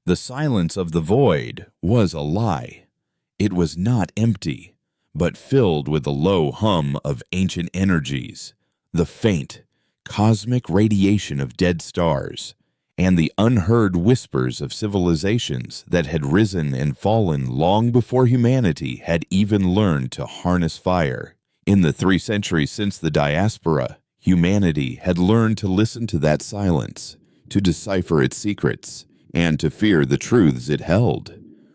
The silence of the void was a lie. It was not empty, but filled with the low hum of ancient energies, the faint, cosmic radiation of dead stars, and the unheard whispers of civilizations that had risen and fallen long before humanity had even learned to harness fire. In the 3 centuries since the diaspora, humanity had learned to listen to that silence, to decipher its secrets, and to fear the truths it held.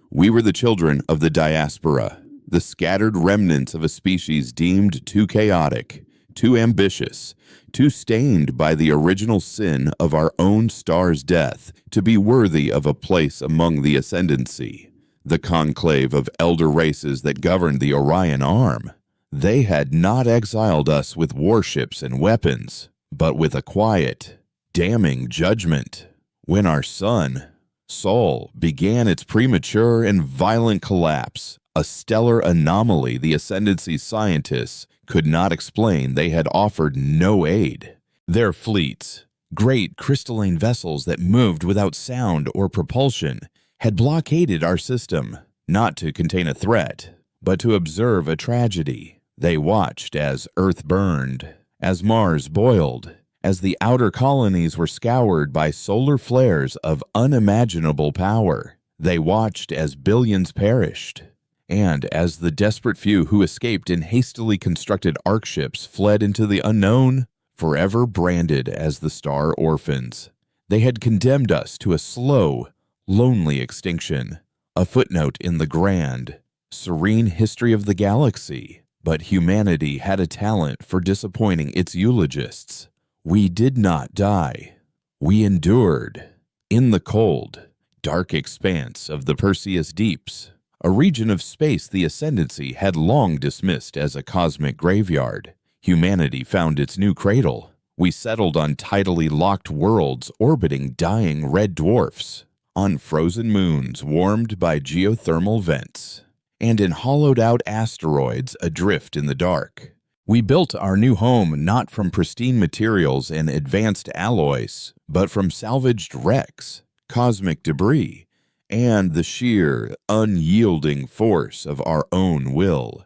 We were the children of the diaspora, the scattered remnants of a species deemed too chaotic, too ambitious, too stained by the original sin of our own star's death to be worthy of a place among the ascendancy, the conclave of elder races that governed the Orion Arm. They had not exiled us with warships and weapons, but with a quiet, damning judgment. When our sun, Sol, began its premature and violent collapse, a stellar anomaly the ascendancy scientists could not explain, they had offered no aid. Their fleets, great crystalline vessels that moved without sound or propulsion, had blockaded our system, not to contain a threat, but to observe a tragedy. They watched as Earth burned, as Mars boiled, as the outer colonies were scoured by solar flares of unimaginable power. They watched as billions perished, and as the desperate few who escaped in hastily constructed arc ships fled into the unknown, forever branded as the Star Orphans. They had condemned us to a slow, lonely extinction, a footnote in the grand, serene history of the galaxy. But humanity had a talent for disappointing its eulogists. We did not die. We endured. In the cold, dark expanse of the Perseus deeps, a region of space the ascendancy had long dismissed as a cosmic graveyard, humanity found its new cradle. We settled on tidally locked worlds orbiting dying red dwarfs, on frozen moons warmed by geothermal vents, and in hollowed-out asteroids adrift in the dark. We built our new home not from pristine materials and advanced alloys, but from salvaged wrecks, cosmic debris, and the sheer, unyielding force of our own will.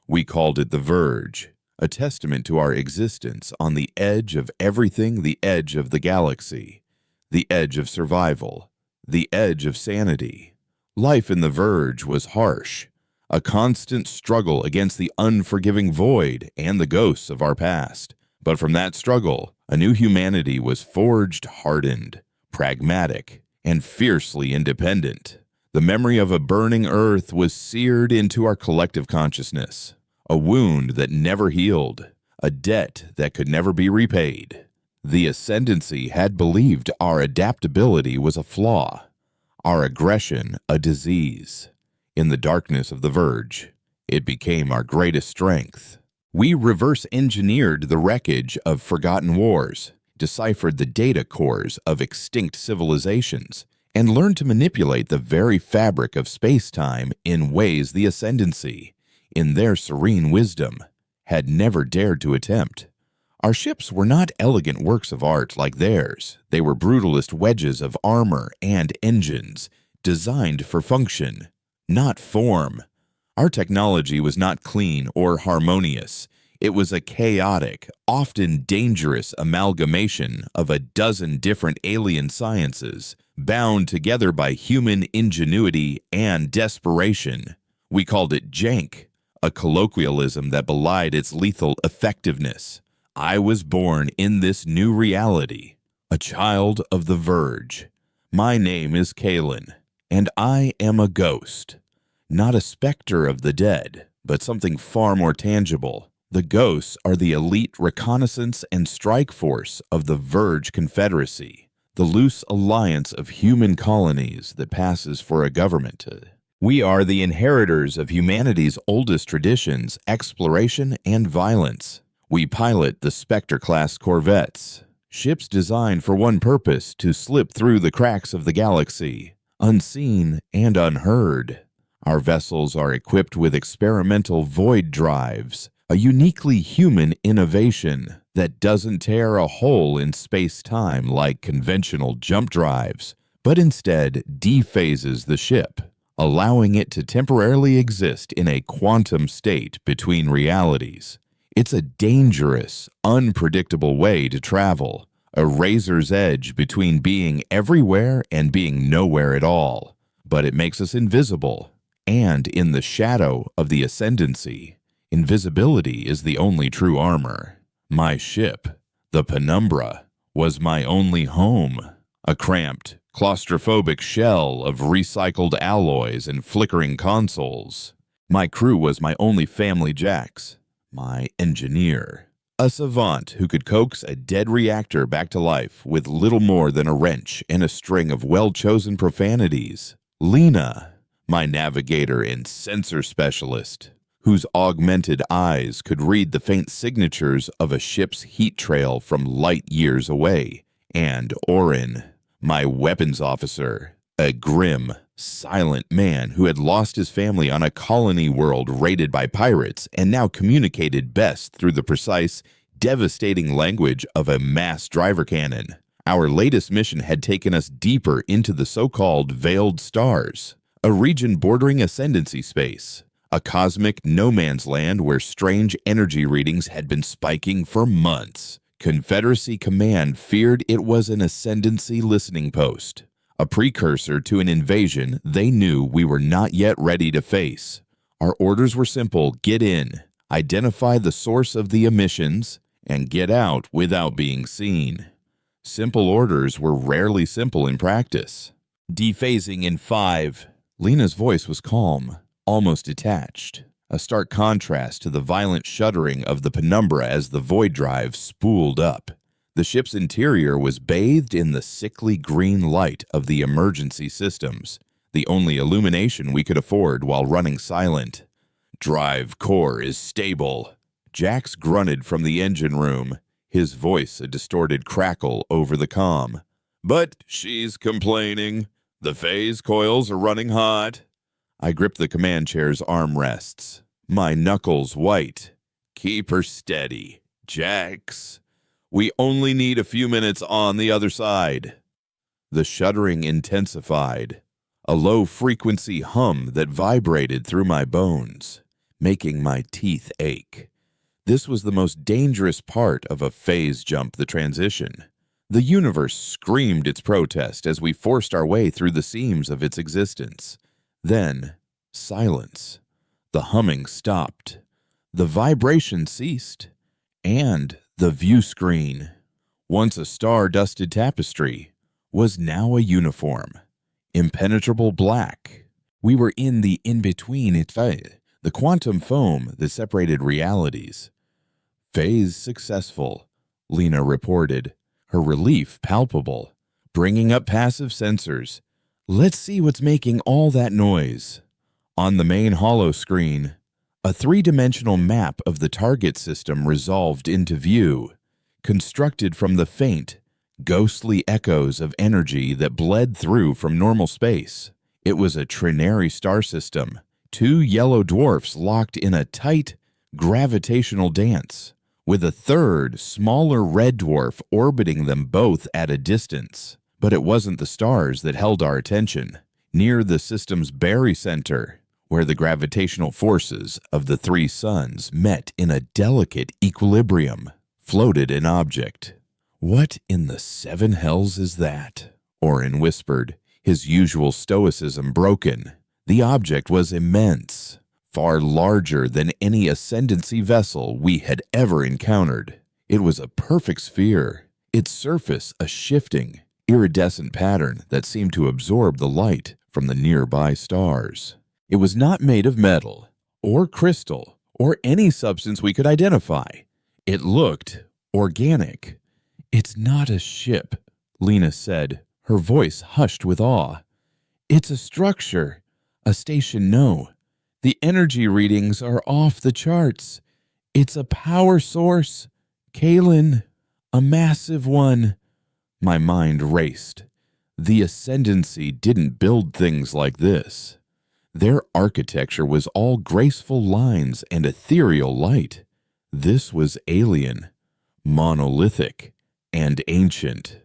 We called it the Verge, a testament to our existence on the edge of everything, the edge of the galaxy, the edge of survival, the edge of sanity. Life in the Verge was harsh, a constant struggle against the unforgiving void and the ghosts of our past. But from that struggle, a new humanity was forged, hardened, pragmatic, and fiercely independent. The memory of a burning Earth was seared into our collective consciousness, a wound that never healed, a debt that could never be repaid. The ascendancy had believed our adaptability was a flaw, our aggression a disease. In the darkness of the Verge, it became our greatest strength. We reverse-engineered the wreckage of forgotten wars, deciphered the data cores of extinct civilizations, and learned to manipulate the very fabric of space-time in ways the ascendancy, in their serene wisdom, had never dared to attempt. Our ships were not elegant works of art like theirs. They were brutalist wedges of armor and engines, designed for function, not form. Our technology was not clean or harmonious. It was a chaotic, often dangerous amalgamation of a dozen different alien sciences, bound together by human ingenuity and desperation. We called it jank, a colloquialism that belied its lethal effectiveness. I was born in this new reality, a child of the Verge. My name is Kalen, and I am a ghost. Not a specter of the dead, but something far more tangible. The ghosts are the elite reconnaissance and strike force of the Verge Confederacy, the loose alliance of human colonies that passes for a government. We are the inheritors of humanity's oldest traditions, exploration and violence. We pilot the Spectre-class corvettes, ships designed for one purpose: to slip through the cracks of the galaxy, unseen and unheard. Our vessels are equipped with experimental void drives, a uniquely human innovation that doesn't tear a hole in space-time like conventional jump drives, but instead dephases the ship, allowing it to temporarily exist in a quantum state between realities. It's a dangerous, unpredictable way to travel, a razor's edge between being everywhere and being nowhere at all. But it makes us invisible, and in the shadow of the ascendancy, invisibility is the only true armor. My ship, the Penumbra, was my only home, a cramped, claustrophobic shell of recycled alloys and flickering consoles. My crew was my only family Jax, my engineer, a savant who could coax a dead reactor back to life with little more than a wrench and a string of well-chosen profanities. Lena, my navigator and sensor specialist, whose augmented eyes could read the faint signatures of a ship's heat trail from light years away. And Orin, my weapons officer, a grim, silent man who had lost his family on a colony world raided by pirates and now communicated best through the precise, devastating language of a mass driver cannon. Our latest mission had taken us deeper into the so-called Veiled Stars, a region bordering ascendancy space, a cosmic no-man's land where strange energy readings had been spiking for months. Confederacy Command feared it was an ascendancy listening post, a precursor to an invasion they knew we were not yet ready to face. Our orders were simple: get in, identify the source of the emissions, and get out without being seen. Simple orders were rarely simple in practice. Dephasing in 5. Lena's voice was calm, almost detached, a stark contrast to the violent shuddering of the Penumbra as the void drive spooled up. The ship's interior was bathed in the sickly green light of the emergency systems, the only illumination we could afford while running silent. "Drive core is stable," Jax grunted from the engine room, his voice a distorted crackle over the comm. "But she's complaining. The phase coils are running hot." I gripped the command chair's armrests, my knuckles white. "Keep her steady, Jax. We only need a few minutes on the other side." The shuddering intensified, a low-frequency hum that vibrated through my bones, making my teeth ache. This was the most dangerous part of a phase jump, the transition. The universe screamed its protest as we forced our way through the seams of its existence. Then, silence. The humming stopped. The vibration ceased. And the view screen, once a star-dusted tapestry, was now a uniform. Impenetrable black. We were in the in-between, the quantum foam that separated realities. "Phase successful," Lena reported, her relief palpable. "Bringing up passive sensors. Let's see what's making all that noise." On the main holo screen, a three-dimensional map of the target system resolved into view, constructed from the faint, ghostly echoes of energy that bled through from normal space. It was a trinary star system, 2 yellow dwarfs locked in a tight, gravitational dance, with a third, smaller red dwarf orbiting them both at a distance. But it wasn't the stars that held our attention. Near the system's barycenter, where the gravitational forces of the 3 suns met in a delicate equilibrium, floated an object. "What in the 7 hells is that?" Orin whispered, his usual stoicism broken. The object was immense, far larger than any ascendancy vessel we had ever encountered. It was a perfect sphere, its surface a shifting, iridescent pattern that seemed to absorb the light from the nearby stars. It was not made of metal, or crystal, or any substance we could identify. It looked organic. "It's not a ship," Lena said, her voice hushed with awe. "It's a structure. A station, no. The energy readings are off the charts. It's a power source. Kalen, a massive one." My mind raced. The ascendancy didn't build things like this. Their architecture was all graceful lines and ethereal light. This was alien, monolithic, and ancient.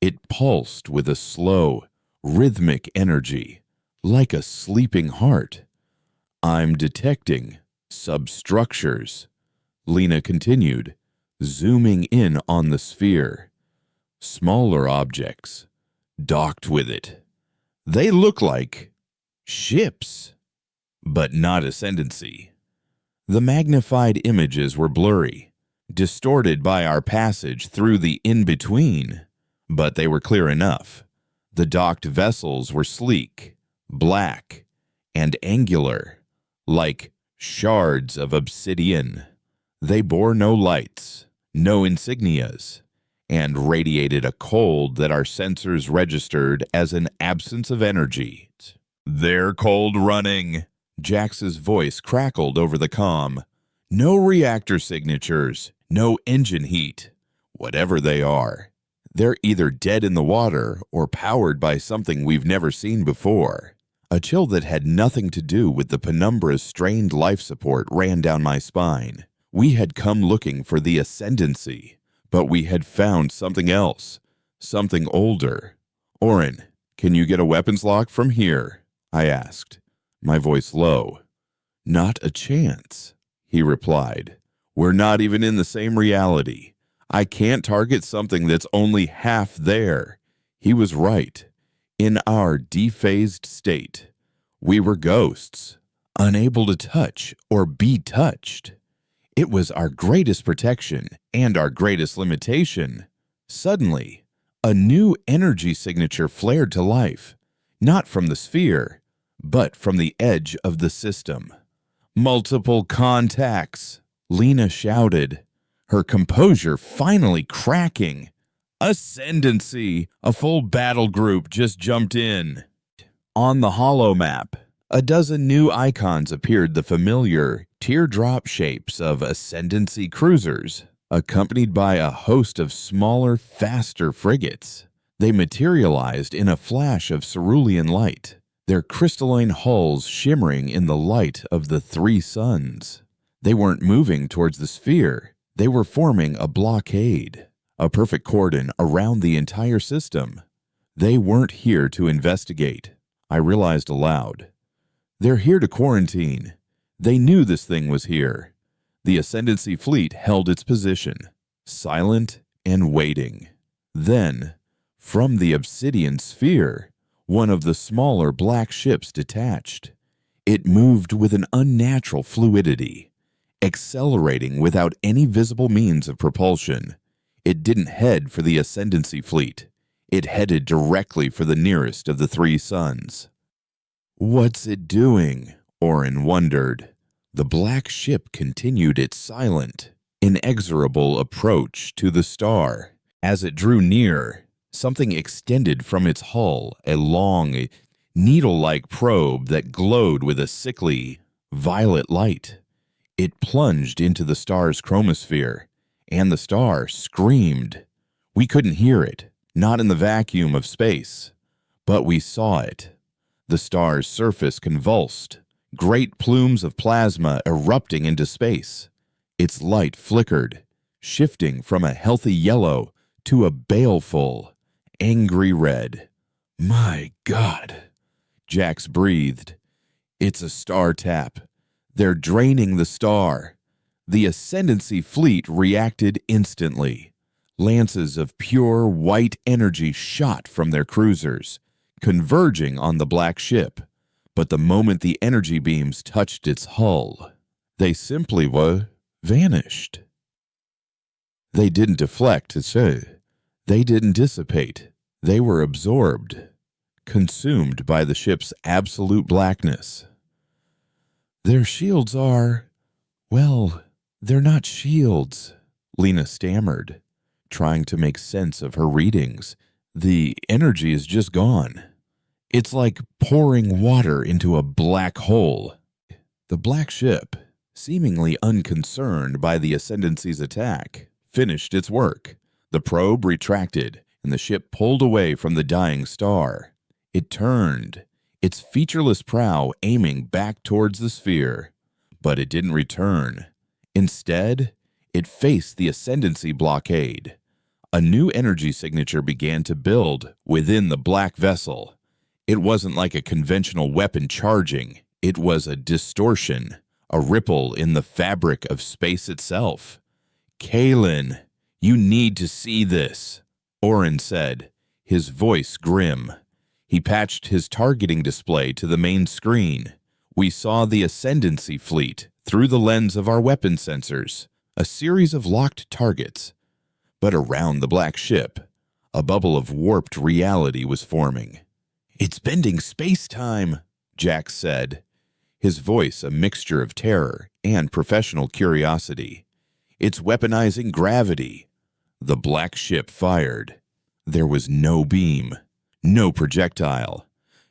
It pulsed with a slow, rhythmic energy, like a sleeping heart. I'm detecting substructures, Lena continued, zooming in on the sphere. Smaller objects, docked with it. They look like ships, but not ascendancy. The magnified images were blurry, distorted by our passage through the in-between, but they were clear enough. The docked vessels were sleek, black, and angular, like shards of obsidian. They bore no lights, no insignias, and radiated a cold that our sensors registered as an absence of energy. "They're cold running," Jax's voice crackled over the comm. "No reactor signatures, no engine heat. Whatever they are, they're either dead in the water or powered by something we've never seen before." A chill that had nothing to do with the penumbra's strained life support ran down my spine. We had come looking for the ascendancy, but we had found something else, something older. "Orin, can you get a weapons lock from here?" I asked, my voice low. "Not a chance," he replied. "We're not even in the same reality. I can't target something that's only half there." He was right. In our dephased state, we were ghosts, unable to touch or be touched. It was our greatest protection and our greatest limitation. Suddenly, a new energy signature flared to life, not from the sphere, but from the edge of the system. "Multiple contacts," Lena shouted, her composure finally cracking. "Ascendancy!" A full battle group just jumped in. On the holomap, a dozen new icons appeared, the familiar teardrop shapes of Ascendancy cruisers, accompanied by a host of smaller, faster frigates. They materialized in a flash of cerulean light, their crystalline hulls shimmering in the light of the three suns. They weren't moving towards the sphere. They were forming a blockade, a perfect cordon around the entire system. They weren't here to investigate, I realized aloud. They're here to quarantine. They knew this thing was here. The Ascendancy fleet held its position, silent and waiting. Then, from the obsidian sphere, one of the smaller black ships detached. It moved with an unnatural fluidity, accelerating without any visible means of propulsion. It didn't head for the Ascendancy fleet. It headed directly for the nearest of the three suns. "What's it doing?" Orin wondered. The black ship continued its silent, inexorable approach to the star. As it drew near, something extended from its hull, a long, needle-like probe that glowed with a sickly, violet light. It plunged into the star's chromosphere, and the star screamed. We couldn't hear it, not in the vacuum of space, but we saw it. The star's surface convulsed, great plumes of plasma erupting into space. Its light flickered, shifting from a healthy yellow to a baleful, angry red. "My God," Jax breathed. "It's a star tap. They're draining the star." The Ascendancy fleet reacted instantly. Lances of pure white energy shot from their cruisers, converging on the black ship. But the moment the energy beams touched its hull, they simply vanished. They didn't deflect, they didn't dissipate. They were absorbed, consumed by the ship's absolute blackness. "Their shields are, well, they're not shields," Lena stammered, trying to make sense of her readings. "The energy is just gone. It's like pouring water into a black hole." The black ship, seemingly unconcerned by the Ascendancy's attack, finished its work. The probe retracted, and the ship pulled away from the dying star. It turned, its featureless prow aiming back towards the sphere. But it didn't return. Instead, it faced the Ascendancy blockade. A new energy signature began to build within the black vessel, It wasn't like a conventional weapon charging. It was a distortion, a ripple in the fabric of space itself. "Kalen, you need to see this," Oren said, his voice grim. He patched his targeting display to the main screen. We saw the Ascendancy fleet through the lens of our weapon sensors, a series of locked targets. But around the black ship, a bubble of warped reality was forming. "It's bending space-time," Jax said, his voice a mixture of terror and professional curiosity. "It's weaponizing gravity." The black ship fired. There was no beam, no projectile,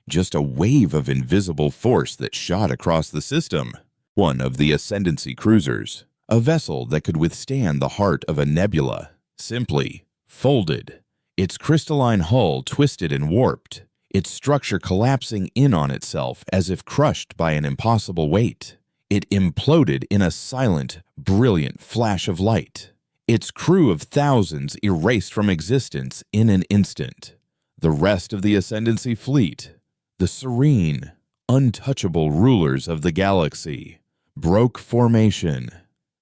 just a wave of invisible force that shot across the system. One of the Ascendancy cruisers, a vessel that could withstand the heart of a nebula, simply folded, its crystalline hull twisted and warped, its structure collapsing in on itself as if crushed by an impossible weight. It imploded in a silent, brilliant flash of light. Its crew of thousands erased from existence in an instant. The rest of the Ascendancy fleet, the serene, untouchable rulers of the galaxy, broke formation.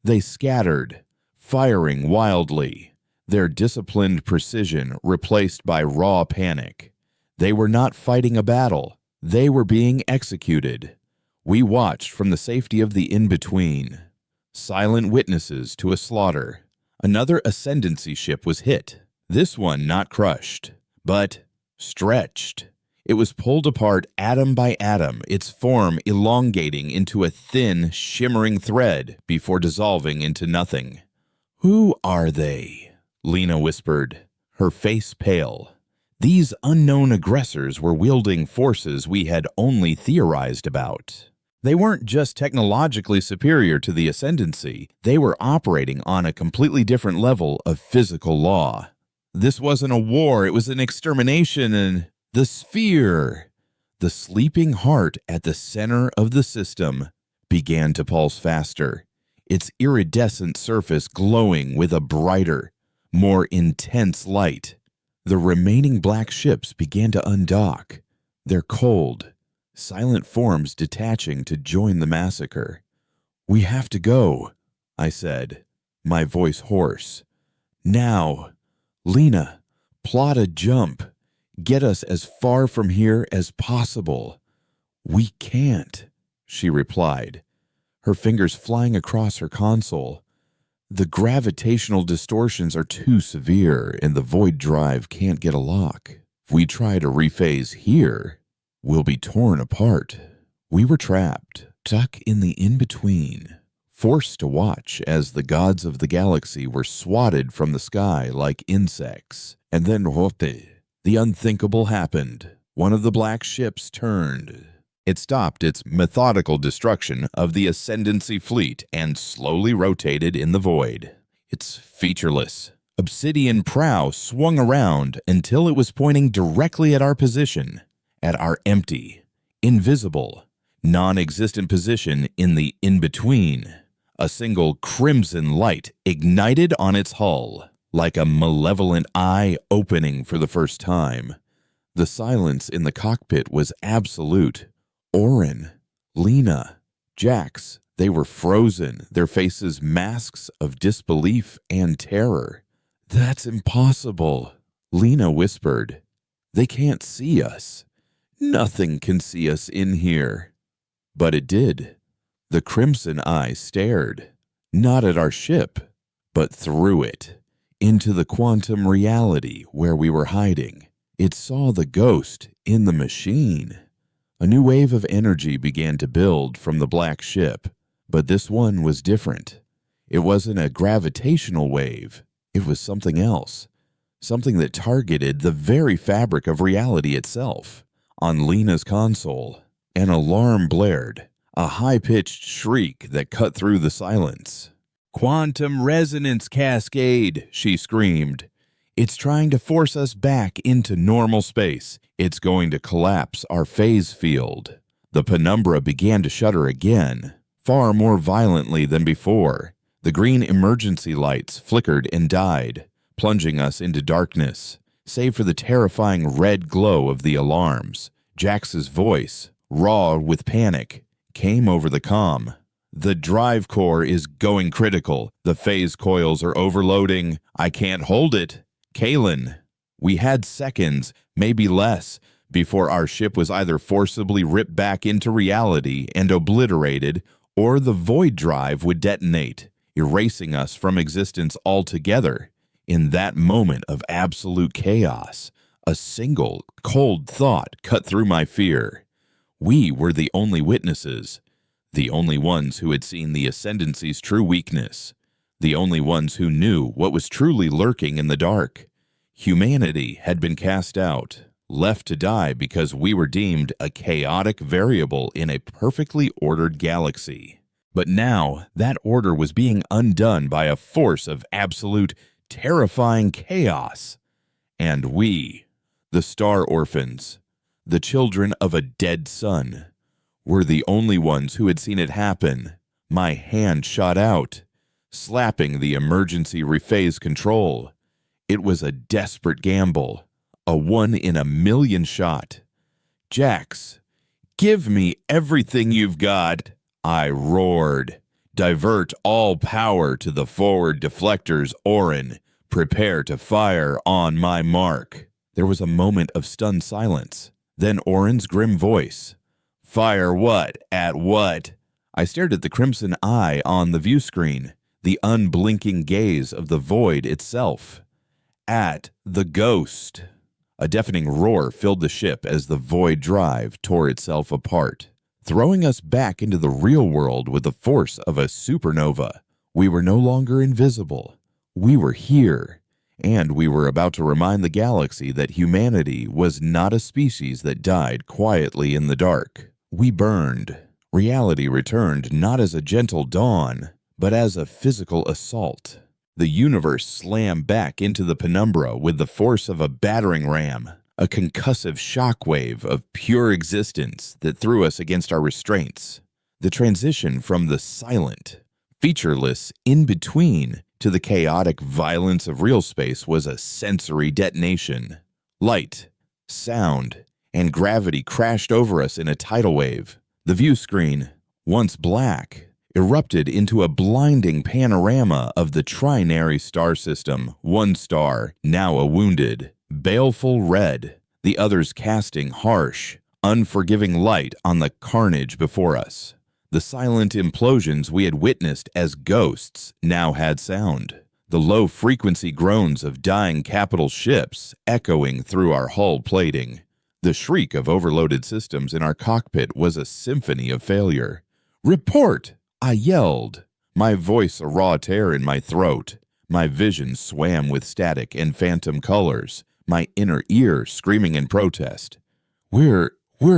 They scattered, firing wildly, their disciplined precision replaced by raw panic. They were not fighting a battle. They were being executed. We watched from the safety of the in-between, silent witnesses to a slaughter. Another Ascendancy ship was hit, this one not crushed, but stretched. It was pulled apart atom by atom, its form elongating into a thin, shimmering thread before dissolving into nothing. "Who are they?" Lena whispered, her face pale. These unknown aggressors were wielding forces we had only theorized about. They weren't just technologically superior to the Ascendancy, they were operating on a completely different level of physical law. This wasn't a war, it was an extermination, and the sphere, the sleeping heart at the center of the system, began to pulse faster, its iridescent surface glowing with a brighter, more intense light. The remaining black ships began to undock, their cold, silent forms detaching to join the massacre. "We have to go," I said, my voice hoarse. "Now. Lena, plot a jump. Get us as far from here as possible." "We can't," she replied, her fingers flying across her console. "The gravitational distortions are too severe and the void drive can't get a lock. If we try to rephase here, we'll be torn apart." We were trapped, stuck in the in-between, forced to watch as the gods of the galaxy were swatted from the sky like insects. And then the unthinkable happened. One of the black ships turned. It stopped its methodical destruction of the Ascendancy fleet and slowly rotated in the void. Its featureless, obsidian prow swung around until it was pointing directly at our position, at our empty, invisible, non-existent position in the in-between. A single crimson light ignited on its hull, like a malevolent eye opening for the first time. The silence in the cockpit was absolute. Oren, Lena, Jax, they were frozen, their faces masks of disbelief and terror. "That's impossible," Lena whispered. "They can't see us. Nothing can see us in here." But it did. The crimson eye stared, not at our ship, but through it, into the quantum reality where we were hiding. It saw the ghost in the machine. A new wave of energy began to build from the black ship, but this one was different. It wasn't a gravitational wave. It was something else, something that targeted the very fabric of reality itself. On Lena's console, an alarm blared, a high-pitched shriek that cut through the silence. "Quantum resonance cascade," she screamed. "It's trying to force us back into normal space. It's going to collapse our phase field." The penumbra began to shudder again, far more violently than before. The green emergency lights flickered and died, plunging us into darkness, save for the terrifying red glow of the alarms. Jax's voice, raw with panic, came over the comm. "The drive core is going critical. The phase coils are overloading. I can't hold it. Kalen." We had seconds, maybe less, before our ship was either forcibly ripped back into reality and obliterated, or the void drive would detonate, erasing us from existence altogether. In that moment of absolute chaos, a single, cold thought cut through my fear. We were the only witnesses, the only ones who had seen the Ascendancy's true weakness, the only ones who knew what was truly lurking in the dark. Humanity had been cast out, left to die because we were deemed a chaotic variable in a perfectly ordered galaxy. But now, that order was being undone by a force of absolute, terrifying chaos. And we, the Star Orphans, the children of a dead sun, were the only ones who had seen it happen. My hand shot out, slapping the emergency rephase control. It was a desperate gamble, a 1 in a million shot. "Jax, give me everything you've got," I roared. "Divert all power to the forward deflectors, Orin. Prepare to fire on my mark." There was a moment of stunned silence. Then Orin's grim voice. "Fire what? At what?" I stared at the crimson eye on the view screen, the unblinking gaze of the void itself. "At the ghost." A deafening roar filled the ship as the void drive tore itself apart, throwing us back into the real world with the force of a supernova. We were no longer invisible. We were here, and we were about to remind the galaxy that humanity was not a species that died quietly in the dark. We burned. Reality returned not as a gentle dawn, but as a physical assault. The universe slammed back into the penumbra with the force of a battering ram, a concussive shockwave of pure existence that threw us against our restraints. The transition from the silent, featureless in-between to the chaotic violence of real space was a sensory detonation. Light, sound, and gravity crashed over us in a tidal wave. The view screen, once black, erupted into a blinding panorama of the trinary star system, one star, now a wounded, baleful red, the others casting harsh, unforgiving light on the carnage before us. The silent implosions we had witnessed as ghosts now had sound, the low-frequency groans of dying capital ships echoing through our hull plating. The shriek of overloaded systems in our cockpit was a symphony of failure. "Report!" I yelled, my voice a raw tear in my throat. My vision swam with static and phantom colors, my inner ear screaming in protest. We're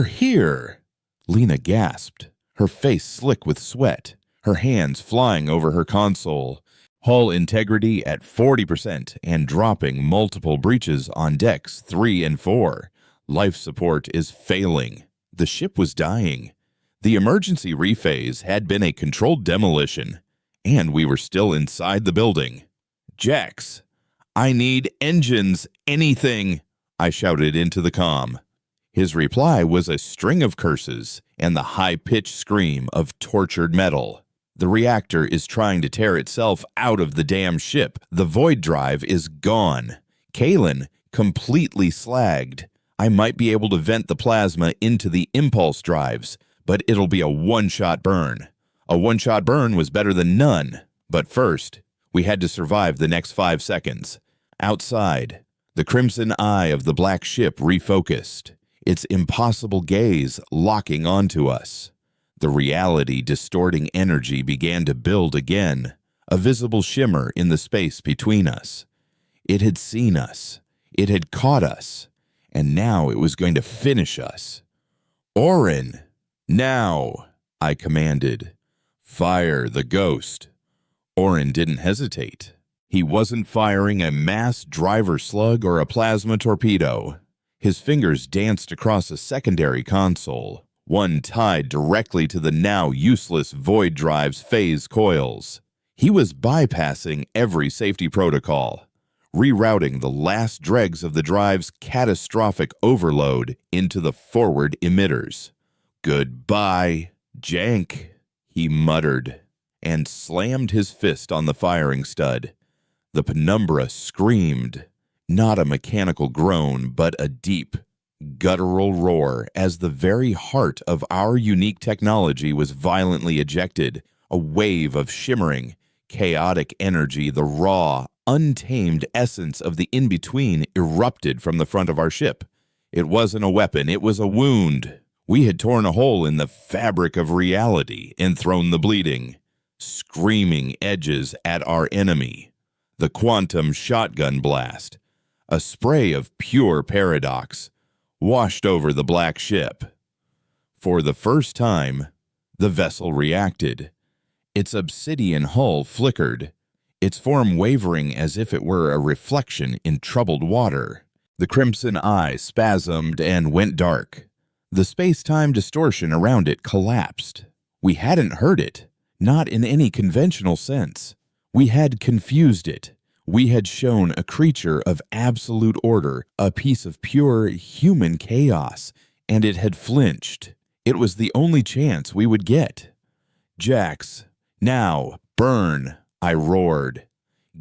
here!" Lena gasped, her face slick with sweat, her hands flying over her console, hull integrity at 40% and dropping multiple breaches on decks 3 and 4. Life support is failing. The ship was dying. The emergency rephase had been a controlled demolition, and we were still inside the building. "Jax, I need engines, anything," I shouted into the comm. His reply was a string of curses and the high-pitched scream of tortured metal. "The reactor is trying to tear itself out of the damn ship. The void drive is gone. Kalen, completely slagged. I might be able to vent the plasma into the impulse drives, but it'll be a one-shot burn. A one-shot burn was better than none. But first, we had to survive the next 5 seconds. Outside, the crimson eye of the black ship refocused, its impossible gaze locking onto us. The reality-distorting energy began to build again, a visible shimmer in the space between us. It had seen us. It had caught us. And now it was going to finish us. "Orin! Now!" I commanded. "Fire the ghost." Orin didn't hesitate. He wasn't firing a mass driver slug or a plasma torpedo. His fingers danced across a secondary console, one tied directly to the now useless void drive's phase coils. He was bypassing every safety protocol, rerouting the last dregs of the drive's catastrophic overload into the forward emitters. "Goodbye, Jank," he muttered, and slammed his fist on the firing stud. The penumbra screamed, not a mechanical groan, but a deep, guttural roar as the very heart of our unique technology was violently ejected, a wave of shimmering, chaotic energy, the raw, untamed essence of the in-between erupted from the front of our ship. It wasn't a weapon, it was a wound. We had torn a hole in the fabric of reality and thrown the bleeding, screaming edges at our enemy. The quantum shotgun blast, a spray of pure paradox, washed over the black ship. For the first time, the vessel reacted. Its obsidian hull flickered, its form wavering as if it were a reflection in troubled water. The crimson eye spasmed and went dark. The space-time distortion around it collapsed. We hadn't heard it, not in any conventional sense. We had confused it. We had shown a creature of absolute order, a piece of pure human chaos, and it had flinched. It was the only chance we would get. "Jax, now, burn," I roared.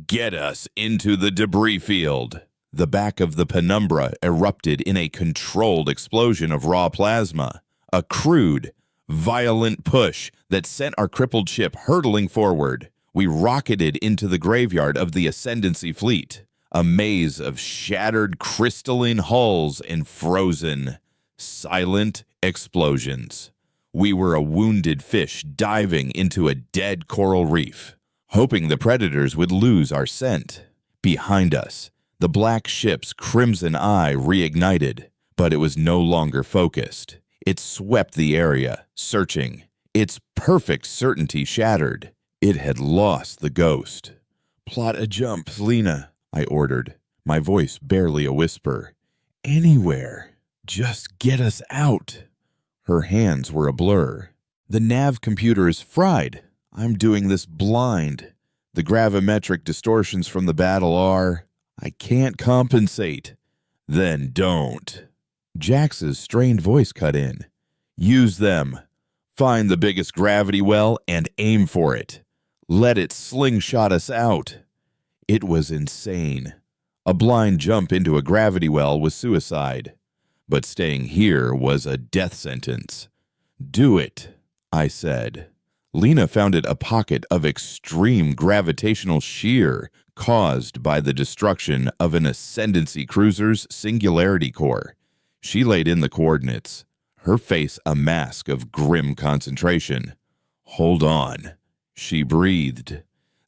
"Get us into the debris field." The back of the penumbra erupted in a controlled explosion of raw plasma, a crude, violent push that sent our crippled ship hurtling forward. We rocketed into the graveyard of the Ascendancy fleet, a maze of shattered crystalline hulls and frozen, silent explosions. We were a wounded fish diving into a dead coral reef, hoping the predators would lose our scent. Behind us, the black ship's crimson eye reignited, but it was no longer focused. It swept the area, searching, its perfect certainty shattered. It had lost the ghost. "Plot a jump, Lena," I ordered, my voice barely a whisper. "Anywhere. Just get us out." Her hands were a blur. "The nav computer is fried. I'm doing this blind. The gravimetric distortions from the battle are... I can't compensate." "Then don't." Jax's strained voice cut in. "Use them. Find the biggest gravity well and aim for it. Let it slingshot us out." It was insane. A blind jump into a gravity well was suicide, but staying here was a death sentence. "Do it," I said. Lena found it a pocket of extreme gravitational shear caused by the destruction of an Ascendancy cruiser's singularity core. She laid in the coordinates, her face a mask of grim concentration. "Hold on," she breathed.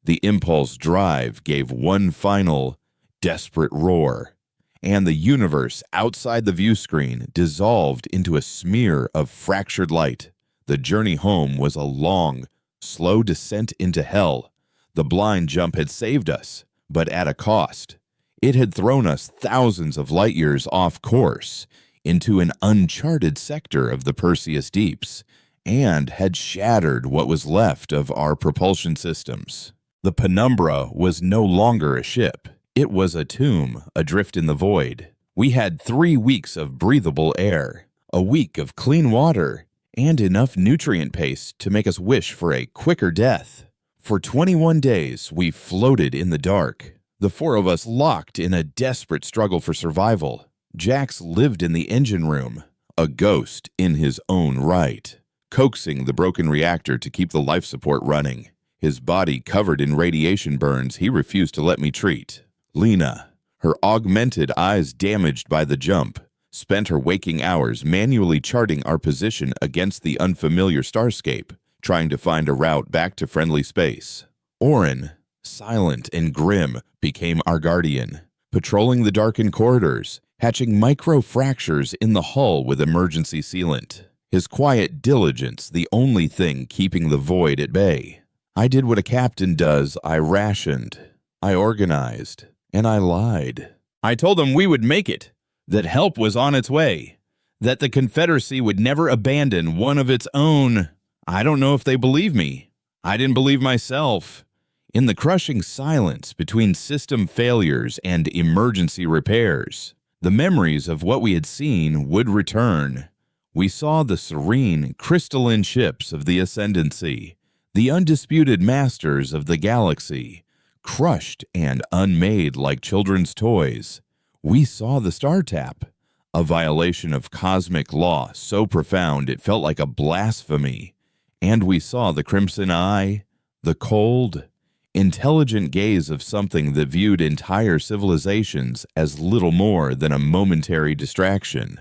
The impulse drive gave one final, desperate roar, and the universe outside the view screen dissolved into a smear of fractured light. The journey home was a long, slow descent into hell. The blind jump had saved us, but at a cost. It had thrown us thousands of light years off course into an uncharted sector of the Perseus deeps, and had shattered what was left of our propulsion systems. The penumbra was no longer a ship. It was a tomb adrift in the void. We had 3 weeks of breathable air, a week of clean water, and enough nutrient paste to make us wish for a quicker death. For 21 days, we floated in the dark, the 4 of us locked in a desperate struggle for survival. Jax lived in the engine room, a ghost in his own right, coaxing the broken reactor to keep the life support running. His body covered in radiation burns he refused to let me treat. Lena, her augmented eyes damaged by the jump, spent her waking hours manually charting our position against the unfamiliar starscape, trying to find a route back to friendly space. Orin, silent and grim, became our guardian, patrolling the darkened corridors, hatching micro-fractures in the hull with emergency sealant. His quiet diligence the only thing keeping the void at bay. I did what a captain does. I rationed, I organized, and I lied. I told them we would make it, that help was on its way, that the Confederacy would never abandon one of its own. I don't know if they believe me. I didn't believe myself. In the crushing silence between system failures and emergency repairs, the memories of what we had seen would return. We saw the serene, crystalline ships of the Ascendancy, the undisputed masters of the galaxy, crushed and unmade like children's toys. We saw the Star Tap, a violation of cosmic law so profound it felt like a blasphemy. And we saw the Crimson Eye, the cold, intelligent gaze of something that viewed entire civilizations as little more than a momentary distraction.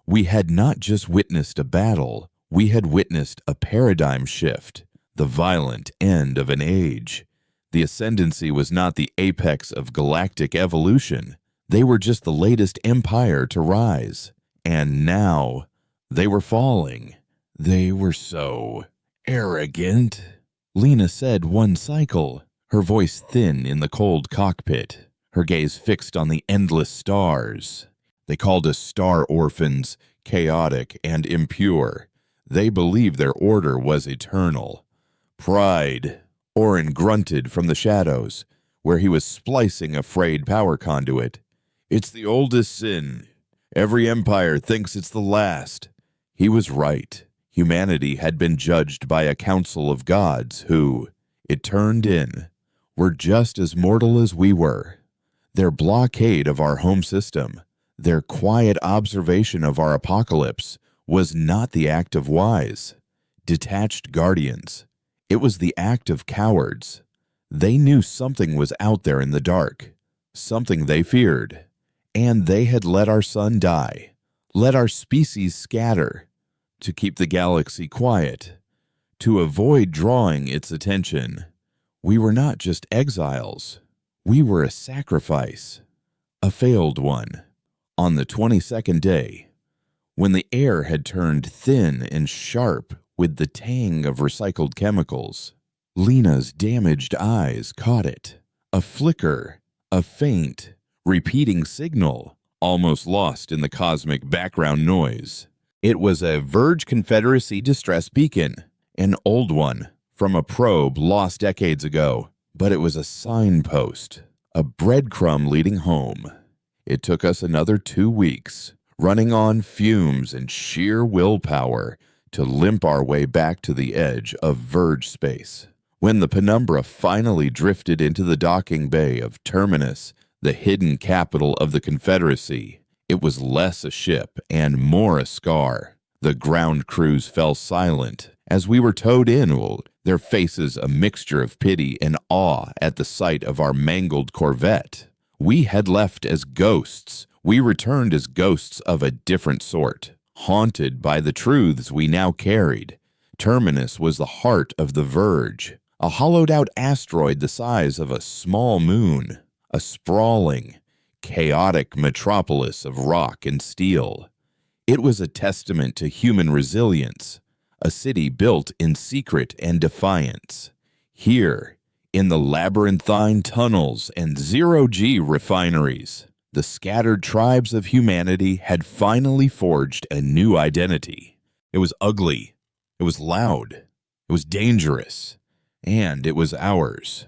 We had not just witnessed a battle, we had witnessed a paradigm shift, the violent end of an age. The Ascendancy was not the apex of galactic evolution. They were just the latest empire to rise. And now, they were falling. They were so arrogant, Lena said one cycle, her voice thin in the cold cockpit, her gaze fixed on the endless stars. They called us star orphans, chaotic and impure. They believed their order was eternal. Pride, Orin grunted from the shadows, where he was splicing a frayed power conduit. It's the oldest sin. Every empire thinks it's the last. He was right. Humanity had been judged by a council of gods who, it turned in, were just as mortal as we were. Their blockade of our home system, their quiet observation of our apocalypse, was not the act of wise, detached guardians. It was the act of cowards. They knew something was out there in the dark, something they feared, and they had let our sun die, let our species scatter, to keep the galaxy quiet, to avoid drawing its attention. We were not just exiles. We were a sacrifice, a failed one. On the 22nd day, when the air had turned thin and sharp with the tang of recycled chemicals, Lena's damaged eyes caught it. A flicker, a faint, repeating signal, almost lost in the cosmic background noise. It was a Verge Confederacy distress beacon, an old one from a probe lost decades ago, but it was a signpost, a breadcrumb leading home. It took us another 2 weeks, running on fumes and sheer willpower, to limp our way back to the edge of Verge space. When the penumbra finally drifted into the docking bay of Terminus, the hidden capital of the Confederacy, it was less a ship and more a scar. The ground crews fell silent as we were towed in, their faces a mixture of pity and awe at the sight of our mangled Corvette. We had left as ghosts. We returned as ghosts of a different sort, haunted by the truths we now carried. Terminus was the heart of the Verge, a hollowed-out asteroid the size of a small moon, a sprawling, chaotic metropolis of rock and steel. It was a testament to human resilience, a city built in secret and defiance. Here, in the labyrinthine tunnels and zero-G refineries, the scattered tribes of humanity had finally forged a new identity. It was ugly, it was loud, it was dangerous, and it was ours.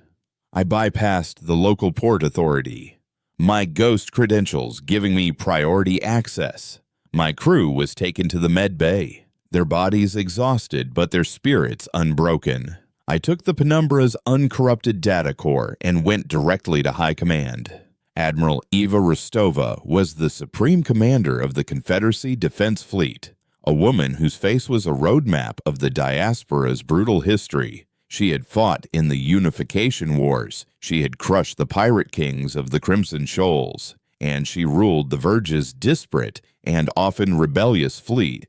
I bypassed the local port authority, my ghost credentials giving me priority access. My crew was taken to the med bay, their bodies exhausted but their spirits unbroken. I took the penumbra's uncorrupted data core and went directly to High Command. Admiral Eva Rostova was the supreme commander of the Confederacy Defense Fleet, a woman whose face was a roadmap of the diaspora's brutal history. She had fought in the Unification Wars, she had crushed the pirate kings of the Crimson Shoals, and she ruled the Verge's disparate and often rebellious fleet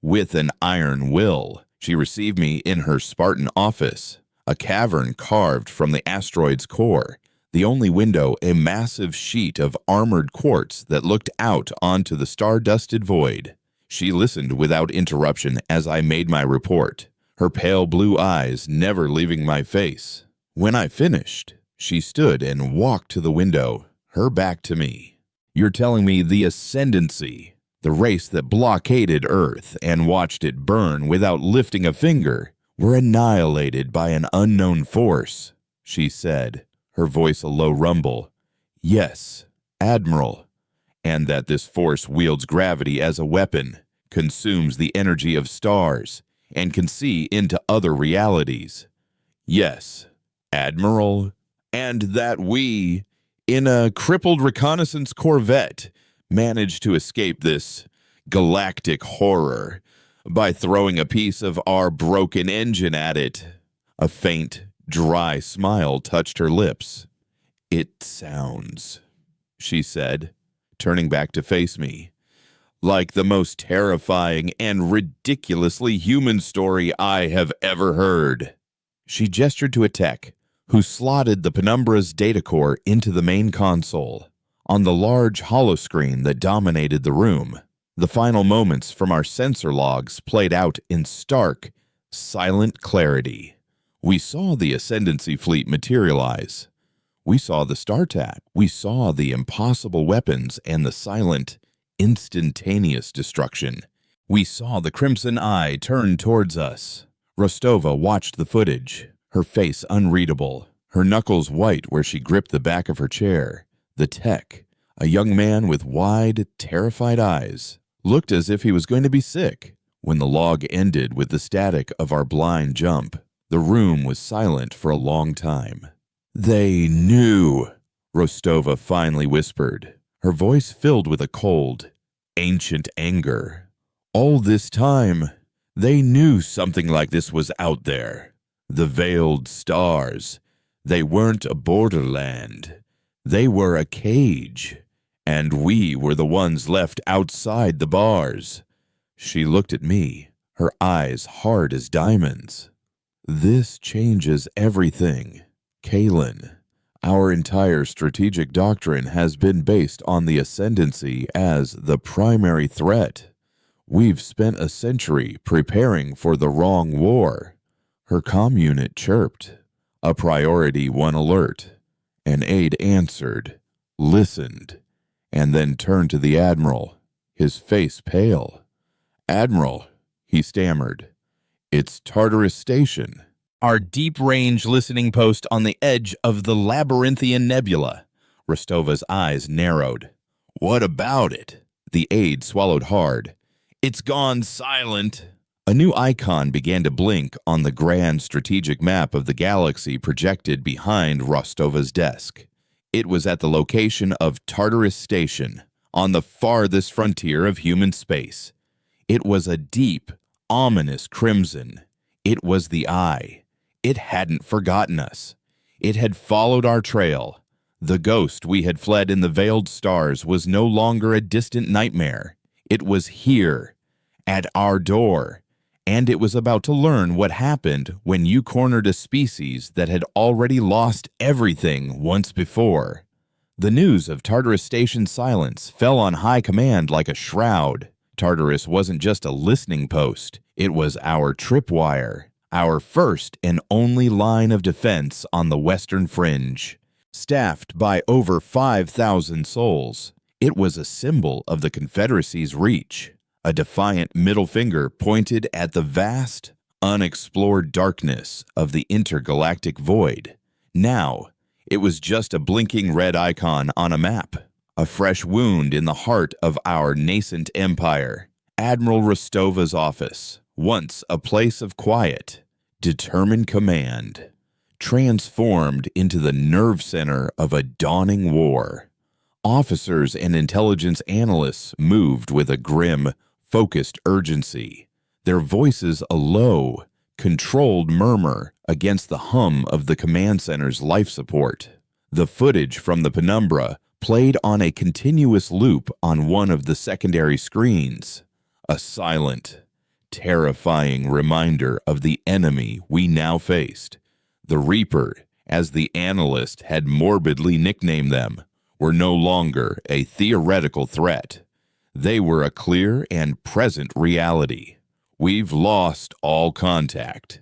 with an iron will. She received me in her Spartan office, a cavern carved from the asteroid's core, the only window a massive sheet of armored quartz that looked out onto the star-dusted void. She listened without interruption as I made my report, her pale blue eyes never leaving my face. When I finished, she stood and walked to the window, her back to me. You're telling me the Ascendancy, the race that blockaded Earth and watched it burn without lifting a finger, were annihilated by an unknown force, she said, her voice a low rumble. Yes, Admiral. And that this force wields gravity as a weapon, consumes the energy of stars, and can see into other realities. Yes, Admiral. And that we, in a crippled reconnaissance corvette, managed to escape this galactic horror by throwing a piece of our broken engine at it. A faint, dry smile touched her lips. It sounds, she said, turning back to face me, like the most terrifying and ridiculously human story I have ever heard. She gestured to a tech who slotted the Penumbra's data core into the main console. On the large holoscreen that dominated the room, the final moments from our sensor logs played out in stark, silent clarity. We saw the Ascendancy fleet materialize. We saw the StarTAC. We saw the impossible weapons and the silent, instantaneous destruction. We saw the Crimson Eye turn towards us. Rostova watched the footage, her face unreadable, her knuckles white where she gripped the back of her chair. The tech, a young man with wide, terrified eyes, looked as if he was going to be sick. When the log ended with the static of our blind jump, the room was silent for a long time. They knew, Rostova finally whispered, her voice filled with a cold, ancient anger. All this time, they knew something like this was out there. The veiled stars. They weren't a borderland. They were a cage. And we were the ones left outside the bars. She looked at me, her eyes hard as diamonds. This changes everything. Kalen, our entire strategic doctrine has been based on the Ascendancy as the primary threat. We've spent a century preparing for the wrong war. Her comm unit chirped. A Priority 1 alert. An aide answered, listened, and then turned to the Admiral, his face pale. Admiral, he stammered. It's Tartarus Station. Our deep-range listening post on the edge of the Labyrinthian Nebula. Rostova's eyes narrowed. What about it? The aide swallowed hard. It's gone silent. A new icon began to blink on the grand strategic map of the galaxy projected behind Rostova's desk. It was at the location of Tartarus Station, on the farthest frontier of human space. It was a deep, ominous crimson. It was the Eye. It hadn't forgotten us. It had followed our trail. The ghost we had fled in the veiled stars was no longer a distant nightmare. It was here, at our door, and it was about to learn what happened when you cornered a species that had already lost everything once before. The news of Tartarus Station's silence fell on high command like a shroud. Tartarus wasn't just a listening post. It was our tripwire, our first and only line of defense on the western fringe. Staffed by over 5,000 souls, it was a symbol of the Confederacy's reach. A defiant middle finger pointed at the vast, unexplored darkness of the intergalactic void. Now, it was just a blinking red icon on a map, a fresh wound in the heart of our nascent empire. Admiral Rostova's office, once a place of quiet, determined command, transformed into the nerve center of a dawning war. Officers and intelligence analysts moved with a grim, focused urgency, their voices a low, controlled murmur against the hum of the command center's life support. The footage from the Penumbra played on a continuous loop on one of the secondary screens, a silent, terrifying reminder of the enemy we now faced. The Reaper, as the analyst had morbidly nicknamed them, were no longer a theoretical threat. They were a clear and present reality. We've lost all contact,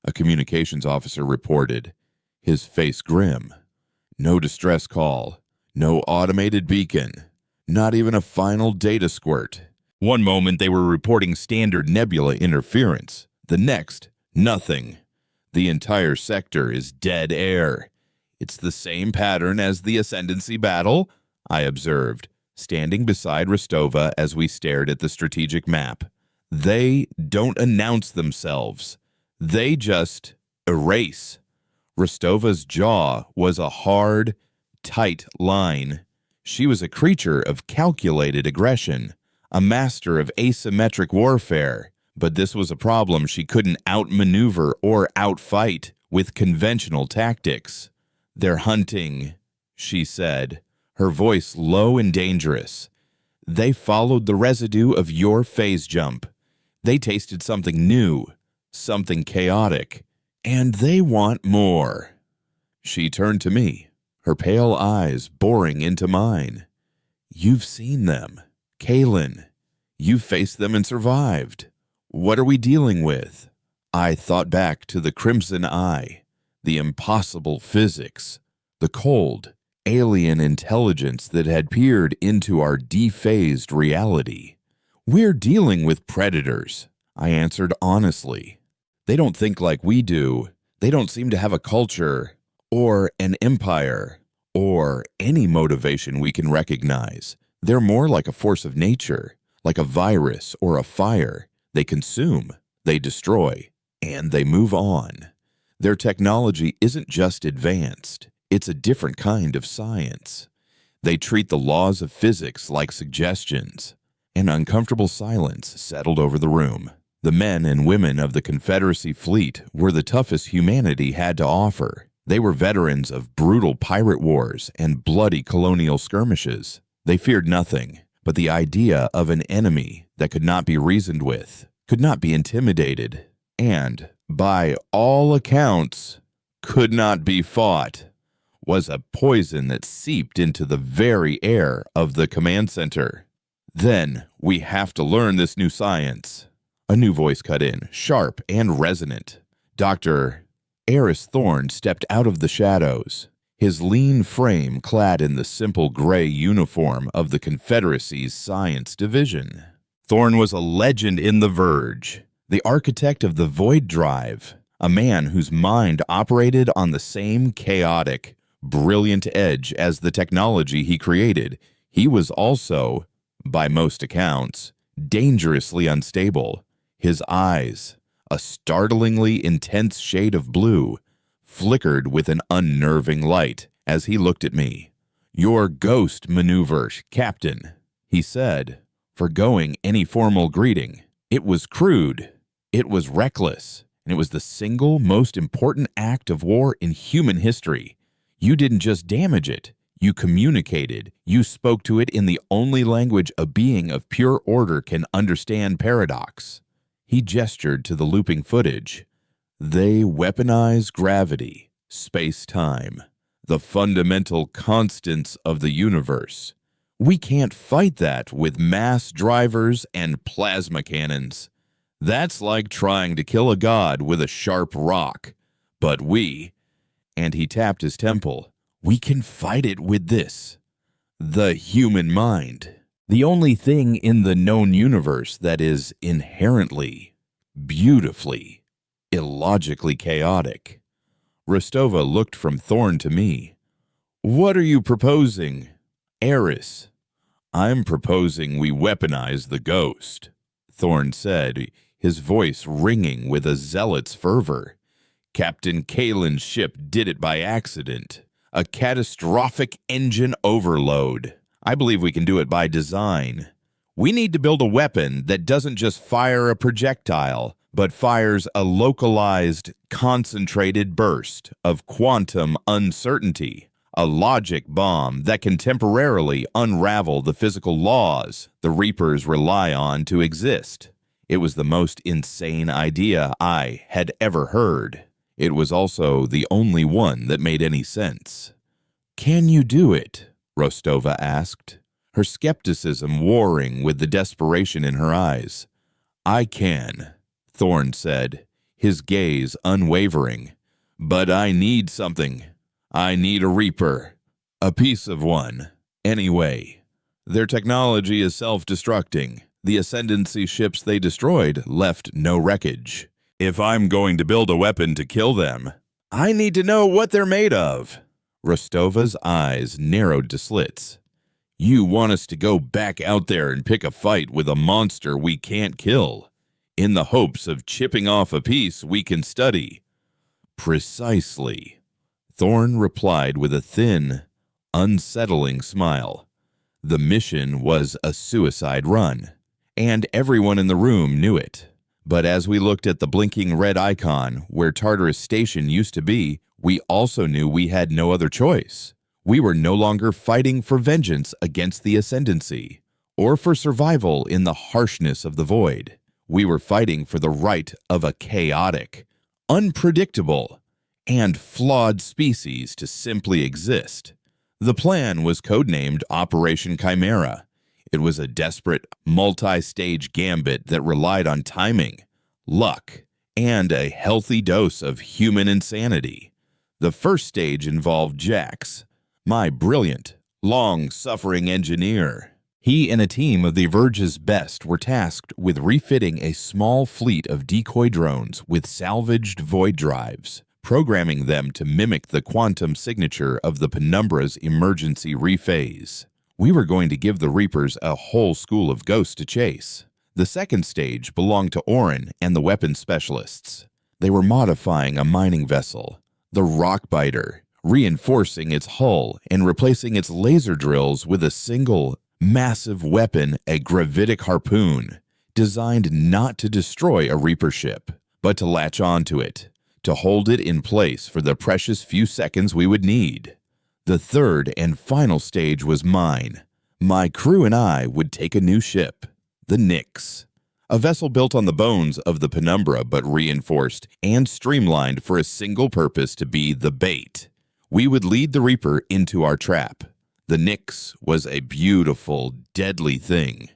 a communications officer reported, his face grim. No distress call, no automated beacon, not even a final data squirt. One moment they were reporting standard nebula interference, the next, nothing. The entire sector is dead air. It's the same pattern as the Ascendancy battle, I observed, standing beside Rostova as we stared at the strategic map. They don't announce themselves. They just erase. Rostova's jaw was a hard, tight line. She was a creature of calculated aggression, a master of asymmetric warfare, but this was a problem she couldn't outmaneuver or outfight with conventional tactics. "They're hunting," she said, her voice low and dangerous. "They followed the residue of your phase jump. They tasted something new, something chaotic, and they want more." She turned to me, her pale eyes boring into mine. "You've seen them, Kalen. You faced them and survived. What are we dealing with?" I thought back to the Crimson Eye, the impossible physics, the cold, alien intelligence that had peered into our dephased reality. "We're dealing with predators," I answered honestly. "They don't think like we do. They don't seem to have a culture, or an empire, or any motivation we can recognize. They're more like a force of nature, like a virus or a fire. They consume, they destroy, and they move on. Their technology isn't just advanced, it's a different kind of science. They treat the laws of physics like suggestions." An uncomfortable silence settled over the room. The men and women of the Confederacy fleet were the toughest humanity had to offer. They were veterans of brutal pirate wars and bloody colonial skirmishes. They feared nothing but the idea of an enemy that could not be reasoned with, could not be intimidated, and, by all accounts, could not be fought, was a poison that seeped into the very air of the command center. "Then we have to learn this new science." A new voice cut in, sharp and resonant. Dr. Eris Thorne stepped out of the shadows, his lean frame clad in the simple gray uniform of the Confederacy's Science Division. Thorne was a legend in the Verge, the architect of the Void Drive, a man whose mind operated on the same chaotic, brilliant edge as the technology he created. He was also, by most accounts, dangerously unstable. His eyes, a startlingly intense shade of blue, flickered with an unnerving light as he looked at me. "Your ghost maneuver, Captain," he said, forgoing any formal greeting. "It was crude, it was reckless, and it was the single most important act of war in human history. You didn't just damage it, you communicated. You spoke to it in the only language a being of pure order can understand: paradox." He gestured to the looping footage. "They weaponize gravity, space-time, the fundamental constants of the universe. We can't fight that with mass drivers and plasma cannons. That's like trying to kill a god with a sharp rock. But we," and he tapped his temple, "we can fight it with this. The human mind. The only thing in the known universe that is inherently, beautifully, illogically chaotic." Rostova looked from Thorne to me. "What are you proposing?" "Eris, I'm proposing we weaponize the ghost," Thorne said, his voice ringing with a zealot's fervor. "Captain Kalen's ship did it by accident. A catastrophic engine overload. I believe we can do it by design. We need to build a weapon that doesn't just fire a projectile, but fires a localized, concentrated burst of quantum uncertainty, a logic bomb that can temporarily unravel the physical laws the Reapers rely on to exist." It was the most insane idea I had ever heard. It was also the only one that made any sense. "Can you do it?" Rostova asked, her skepticism warring with the desperation in her eyes. "I can," Thorne said, his gaze unwavering. "But I need something. I need a Reaper. A piece of one. Anyway, their technology is self-destructing. The Ascendancy ships they destroyed left no wreckage. If I'm going to build a weapon to kill them, I need to know what they're made of. Rostova's eyes narrowed to slits. You want us to go back out there and pick a fight with a monster we can't kill, in the hopes of chipping off a piece we can study? Precisely. Thorn replied with a thin, unsettling smile. The mission was a suicide run, and everyone in the room knew it. But as we looked at the blinking red icon where Tartarus Station used to be, we also knew we had no other choice. We were no longer fighting for vengeance against the Ascendancy, or for survival in the harshness of the void. We were fighting for the right of a chaotic, unpredictable, and flawed species to simply exist. The plan was codenamed Operation Chimera. It was a desperate, multi-stage gambit that relied on timing, luck, and a healthy dose of human insanity. The first stage involved Jax, my brilliant, long-suffering engineer. He and a team of the Verge's best were tasked with refitting a small fleet of decoy drones with salvaged void drives, programming them to mimic the quantum signature of the Penumbra's emergency rephase. We were going to give the Reapers a whole school of ghosts to chase. The second stage belonged to Orin and the weapons specialists. They were modifying a mining vessel, the Rockbiter, reinforcing its hull and replacing its laser drills with a single, massive weapon, a gravitic harpoon, designed not to destroy a Reaper ship, but to latch onto it, to hold it in place for the precious few seconds we would need. The third and final stage was mine. My crew and I would take a new ship, the Nyx, a vessel built on the bones of the Penumbra but reinforced and streamlined for a single purpose: to be the bait. We would lead the Reaper into our trap. The Nyx was a beautiful, deadly thing,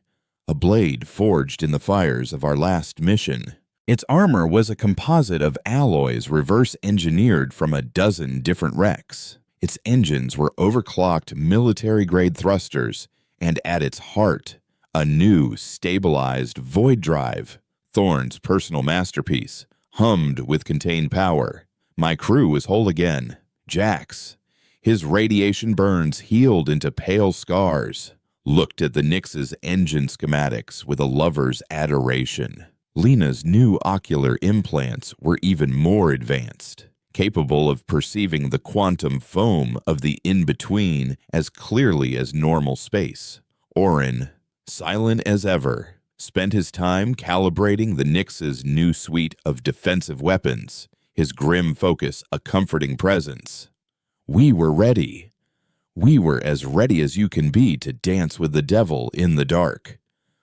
a blade forged in the fires of our last mission. Its armor was a composite of alloys reverse-engineered from a dozen different wrecks. Its engines were overclocked military-grade thrusters, and at its heart, a new, stabilized void drive, Thorn's personal masterpiece, hummed with contained power. My crew was whole again. Jax, his radiation burns healed into pale scars, looked at the Nyx's engine schematics with a lover's adoration. Lena's new ocular implants were even more advanced, capable of perceiving the quantum foam of the in-between as clearly as normal space. Orin, silent as ever, spent his time calibrating the Nyx's new suite of defensive weapons, his grim focus a comforting presence. We were ready. We were as ready as you can be to dance with the devil in the dark.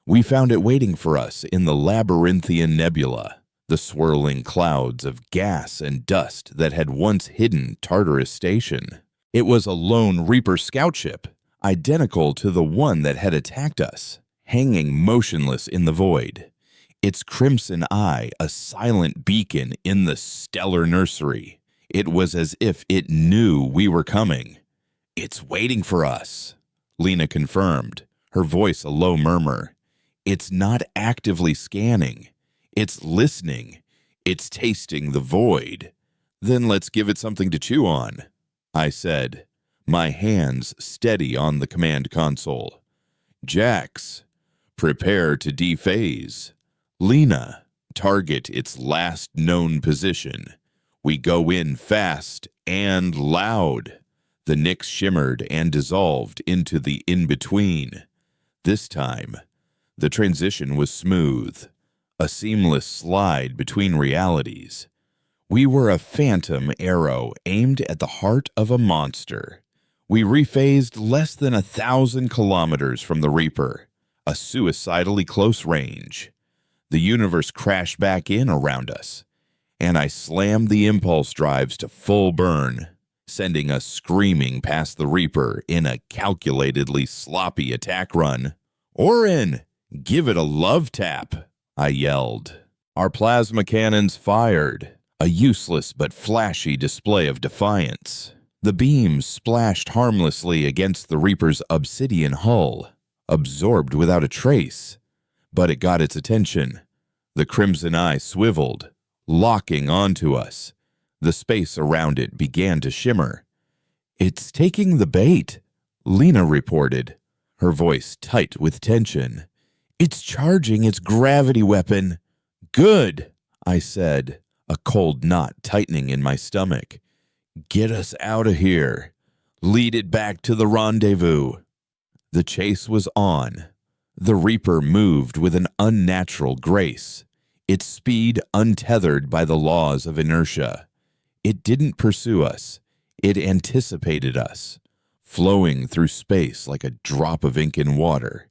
We found it waiting for us in the labyrinthian nebula, the swirling clouds of gas and dust that had once hidden Tartarus Station. It was a lone Reaper scout ship, identical to the one that had attacked us, hanging motionless in the void, its crimson eye a silent beacon in the stellar nursery. It was as if it knew we were coming. "It's waiting for us," Lena confirmed, her voice a low murmur. "It's not actively scanning. It's listening. It's tasting the void." "Then let's give it something to chew on," I said, my hands steady on the command console. "Jax, prepare to dephase. Lena, target its last known position. We go in fast and loud." The Nyx shimmered and dissolved into the in-between. This time, the transition was smooth, a seamless slide between realities. We were a phantom arrow aimed at the heart of a monster. We rephased less than 1,000 kilometers from the Reaper, a suicidally close range. The universe crashed back in around us, and I slammed the impulse drives to full burn, sending us screaming past the Reaper in a calculatedly sloppy attack run. "Orin, give it a love tap," I yelled. Our plasma cannons fired, a useless but flashy display of defiance. The beams splashed harmlessly against the Reaper's obsidian hull, absorbed without a trace. But it got its attention. The crimson eye swiveled, locking onto us. The space around it began to shimmer. "It's taking the bait," Lena reported, her voice tight with tension. "It's charging its gravity weapon." "Good," I said, a cold knot tightening in my stomach. "Get us out of here. Lead it back to the rendezvous." The chase was on. The Reaper moved with an unnatural grace, its speed untethered by the laws of inertia. It didn't pursue us. It anticipated us, flowing through space like a drop of ink in water.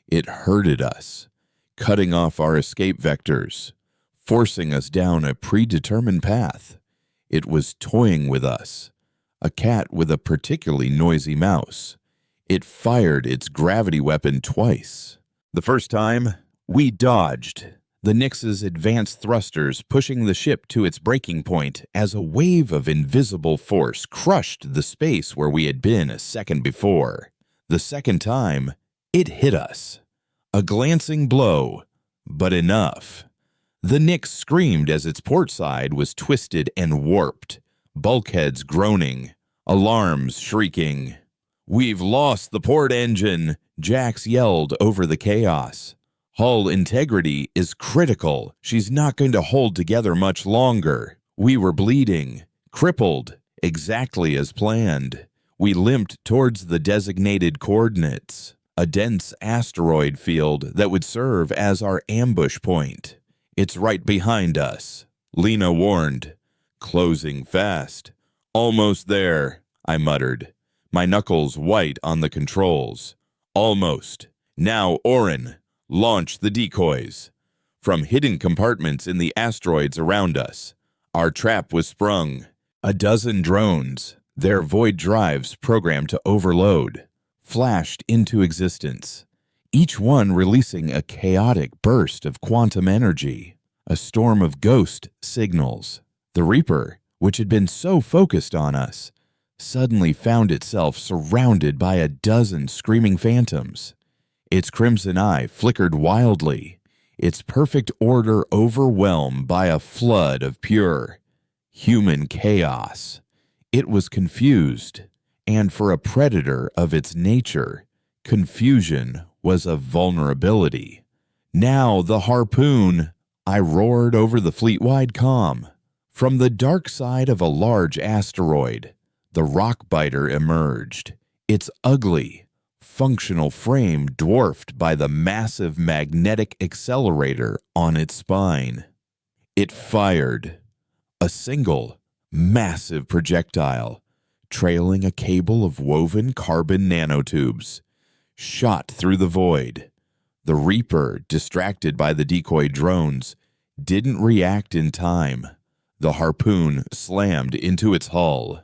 It herded us, cutting off our escape vectors, forcing us down a predetermined path. It was toying with us, a cat with a particularly noisy mouse. It fired its gravity weapon twice. The first time, we dodged, the Nyx's advanced thrusters pushing the ship to its breaking point as a wave of invisible force crushed the space where we had been a second before. The second time, it hit us. A glancing blow, but enough. The Nyx screamed as its port side was twisted and warped, bulkheads groaning, alarms shrieking. "We've lost the port engine," Jax yelled over the chaos. "Hull integrity is critical. She's not going to hold together much longer." We were bleeding, crippled, exactly as planned. We limped towards the designated coordinates, a dense asteroid field that would serve as our ambush point. "It's right behind us," Lena warned. "Closing fast." "Almost there," I muttered, my knuckles white on the controls. "Almost. Now, Orin, launch the decoys." From hidden compartments in the asteroids around us, our trap was sprung. A dozen drones, their void drives programmed to overload, flashed into existence, each one releasing a chaotic burst of quantum energy, a storm of ghost signals. The Reaper, which had been so focused on us, suddenly found itself surrounded by a dozen screaming phantoms. Its crimson eye flickered wildly, its perfect order overwhelmed by a flood of pure human chaos. It was confused, and for a predator of its nature, confusion was a vulnerability. "Now the harpoon!" I roared over the fleet-wide comm. From the dark side of a large asteroid, the rock-biter emerged, its ugly, functional frame dwarfed by the massive magnetic accelerator on its spine. It fired, a single, massive projectile, trailing a cable of woven carbon nanotubes, shot through the void. The Reaper, distracted by the decoy drones, didn't react in time. The harpoon slammed into its hull.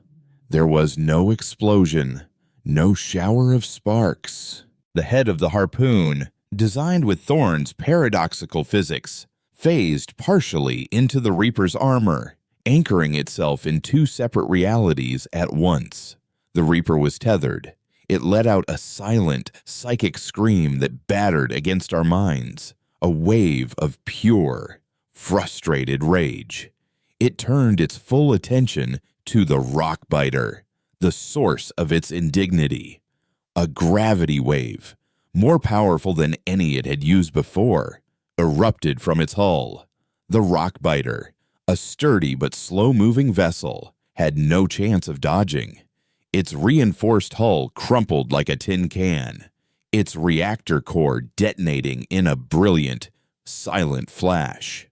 There was no explosion, no shower of sparks. The head of the harpoon, designed with Thorne's paradoxical physics, phased partially into the Reaper's armor, anchoring itself in two separate realities at once. The Reaper was tethered. It let out a silent, psychic scream that battered against our minds, a wave of pure, frustrated rage. It turned its full attention to the rock-biter, the source of its indignity. A gravity wave, more powerful than any it had used before, erupted from its hull. The rock-biter, a sturdy but slow-moving vessel, had no chance of dodging. Its reinforced hull crumpled like a tin can, its reactor core detonating in a brilliant, silent flash.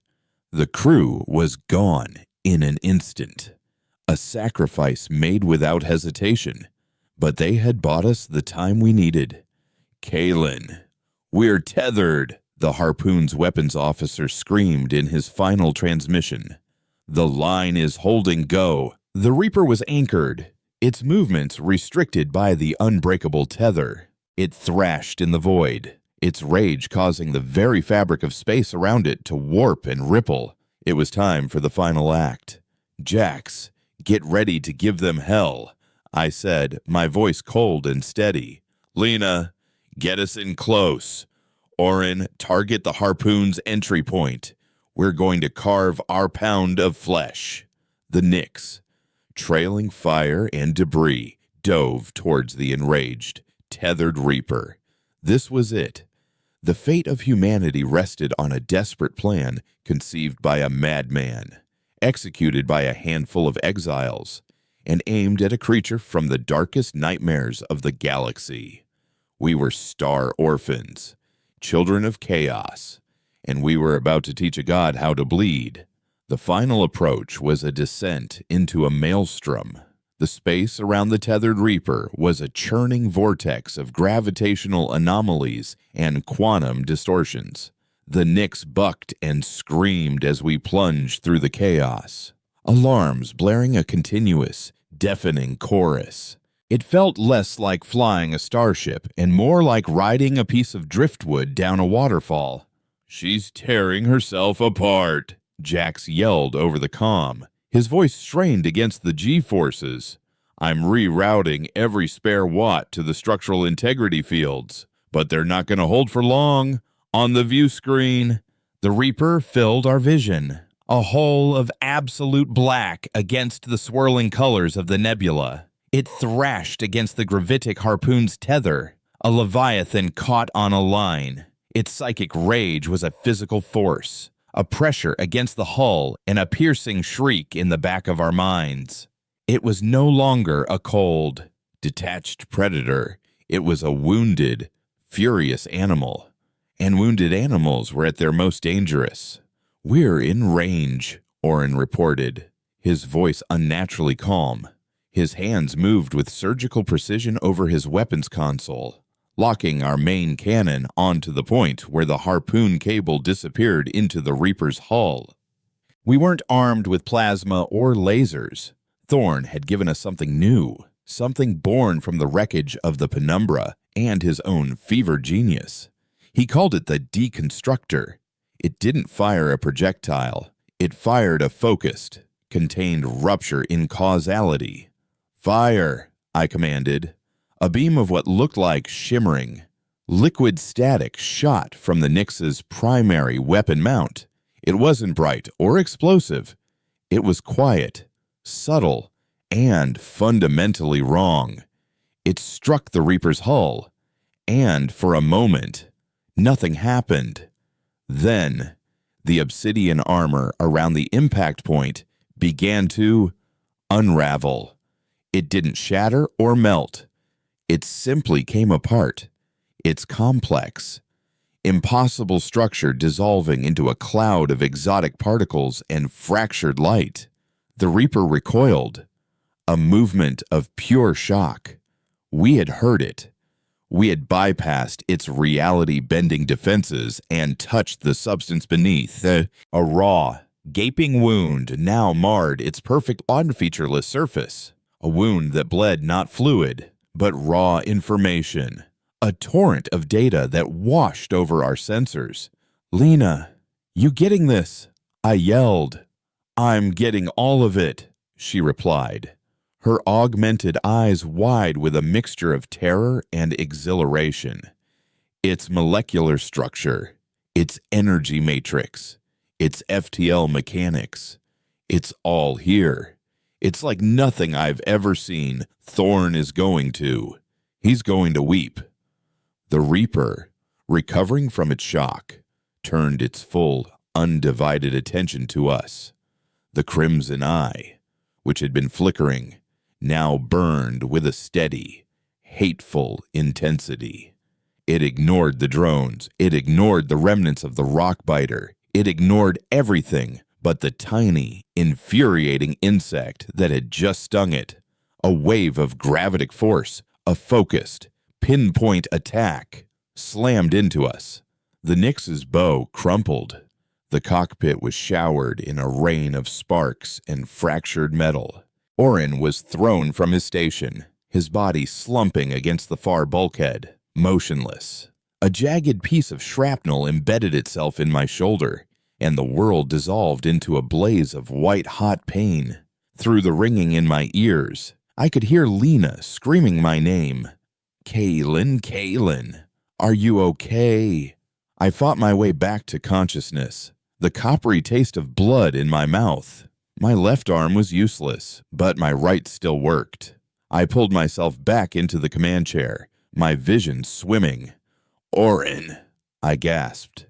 The crew was gone in an instant, a sacrifice made without hesitation, but they had bought us the time we needed. "Kalen, we're tethered," the harpoon's weapons officer screamed in his final transmission. "The line is holding go." The Reaper was anchored, its movements restricted by the unbreakable tether. It thrashed in the void, its rage causing the very fabric of space around it to warp and ripple. It was time for the final act. "Jax, get ready to give them hell," I said, my voice cold and steady. "Lena, get us in close. Orin, target the harpoon's entry point. We're going to carve our pound of flesh. The Nyx, trailing fire and debris, dove towards the enraged, tethered Reaper. This was it. The fate of humanity rested on a desperate plan conceived by a madman, executed by a handful of exiles, and aimed at a creature from the darkest nightmares of the galaxy. We were star orphans, children of chaos, and we were about to teach a god how to bleed. The final approach was a descent into a maelstrom. The space around the tethered Reaper was a churning vortex of gravitational anomalies and quantum distortions. The Nyx bucked and screamed as we plunged through the chaos, alarms blaring a continuous, deafening chorus. It felt less like flying a starship and more like riding a piece of driftwood down a waterfall. "She's tearing herself apart," Jax yelled over the comm. His voice strained against the G-forces. "I'm rerouting every spare watt to the structural integrity fields, but they're not going to hold for long. On the view screen." The Reaper filled our vision, a hole of absolute black against the swirling colors of the nebula. It thrashed against the gravitic harpoon's tether, a leviathan caught on a line. Its psychic rage was a physical force, a pressure against the hull and a piercing shriek in the back of our minds. It was no longer a cold, detached predator. It was a wounded, furious animal. And wounded animals were at their most dangerous. "We're in range," Orin reported, his voice unnaturally calm. His hands moved with surgical precision over his weapons console, locking our main cannon onto the point where the harpoon cable disappeared into the Reaper's hull. We weren't armed with plasma or lasers. Thorn had given us something new, something born from the wreckage of the Penumbra and his own fever genius. He called it the Deconstructor. It didn't fire a projectile. It fired a focused, contained rupture in causality. "Fire," I commanded. A beam of what looked like shimmering, liquid static shot from the Nyx's primary weapon mount. It wasn't bright or explosive. It was quiet, subtle, and fundamentally wrong. It struck the Reaper's hull, and for a moment, nothing happened. Then, the obsidian armor around the impact point began to unravel. It didn't shatter or melt. It simply came apart. Its complex, impossible structure dissolving into a cloud of exotic particles and fractured light. The Reaper recoiled, a movement of pure shock. We had heard it. We had bypassed its reality-bending defenses and touched the substance beneath. A raw, gaping wound now marred its perfect unfeatureless surface. A wound that bled not fluid, but raw information. A torrent of data that washed over our sensors. "Lena, you getting this?" I yelled. "I'm getting all of it," she replied, her augmented eyes wide with a mixture of terror and exhilaration. Its molecular structure, its energy matrix, its FTL mechanics. It's all here. It's like nothing I've ever seen. Thorn is going to. He's going to weep. The Reaper, recovering from its shock, turned its full, undivided attention to us. The crimson eye, which had been flickering, now burned with a steady, hateful intensity. It ignored the drones. It ignored the remnants of the rockbiter. It ignored everything but the tiny, infuriating insect that had just stung it. A wave of gravitic force, a focused, pinpoint attack, slammed into us. The Nyx's bow crumpled. The cockpit was showered in a rain of sparks and fractured metal. Orin was thrown from his station, his body slumping against the far bulkhead, motionless. A jagged piece of shrapnel embedded itself in my shoulder, and the world dissolved into a blaze of white-hot pain. Through the ringing in my ears, I could hear Lena screaming my name. "Kaylin, Kaylin, are you okay?" I fought my way back to consciousness. the coppery taste of blood in my mouth. My left arm was useless, but my right still worked. I pulled myself back into the command chair, my vision swimming. "Orin," I gasped.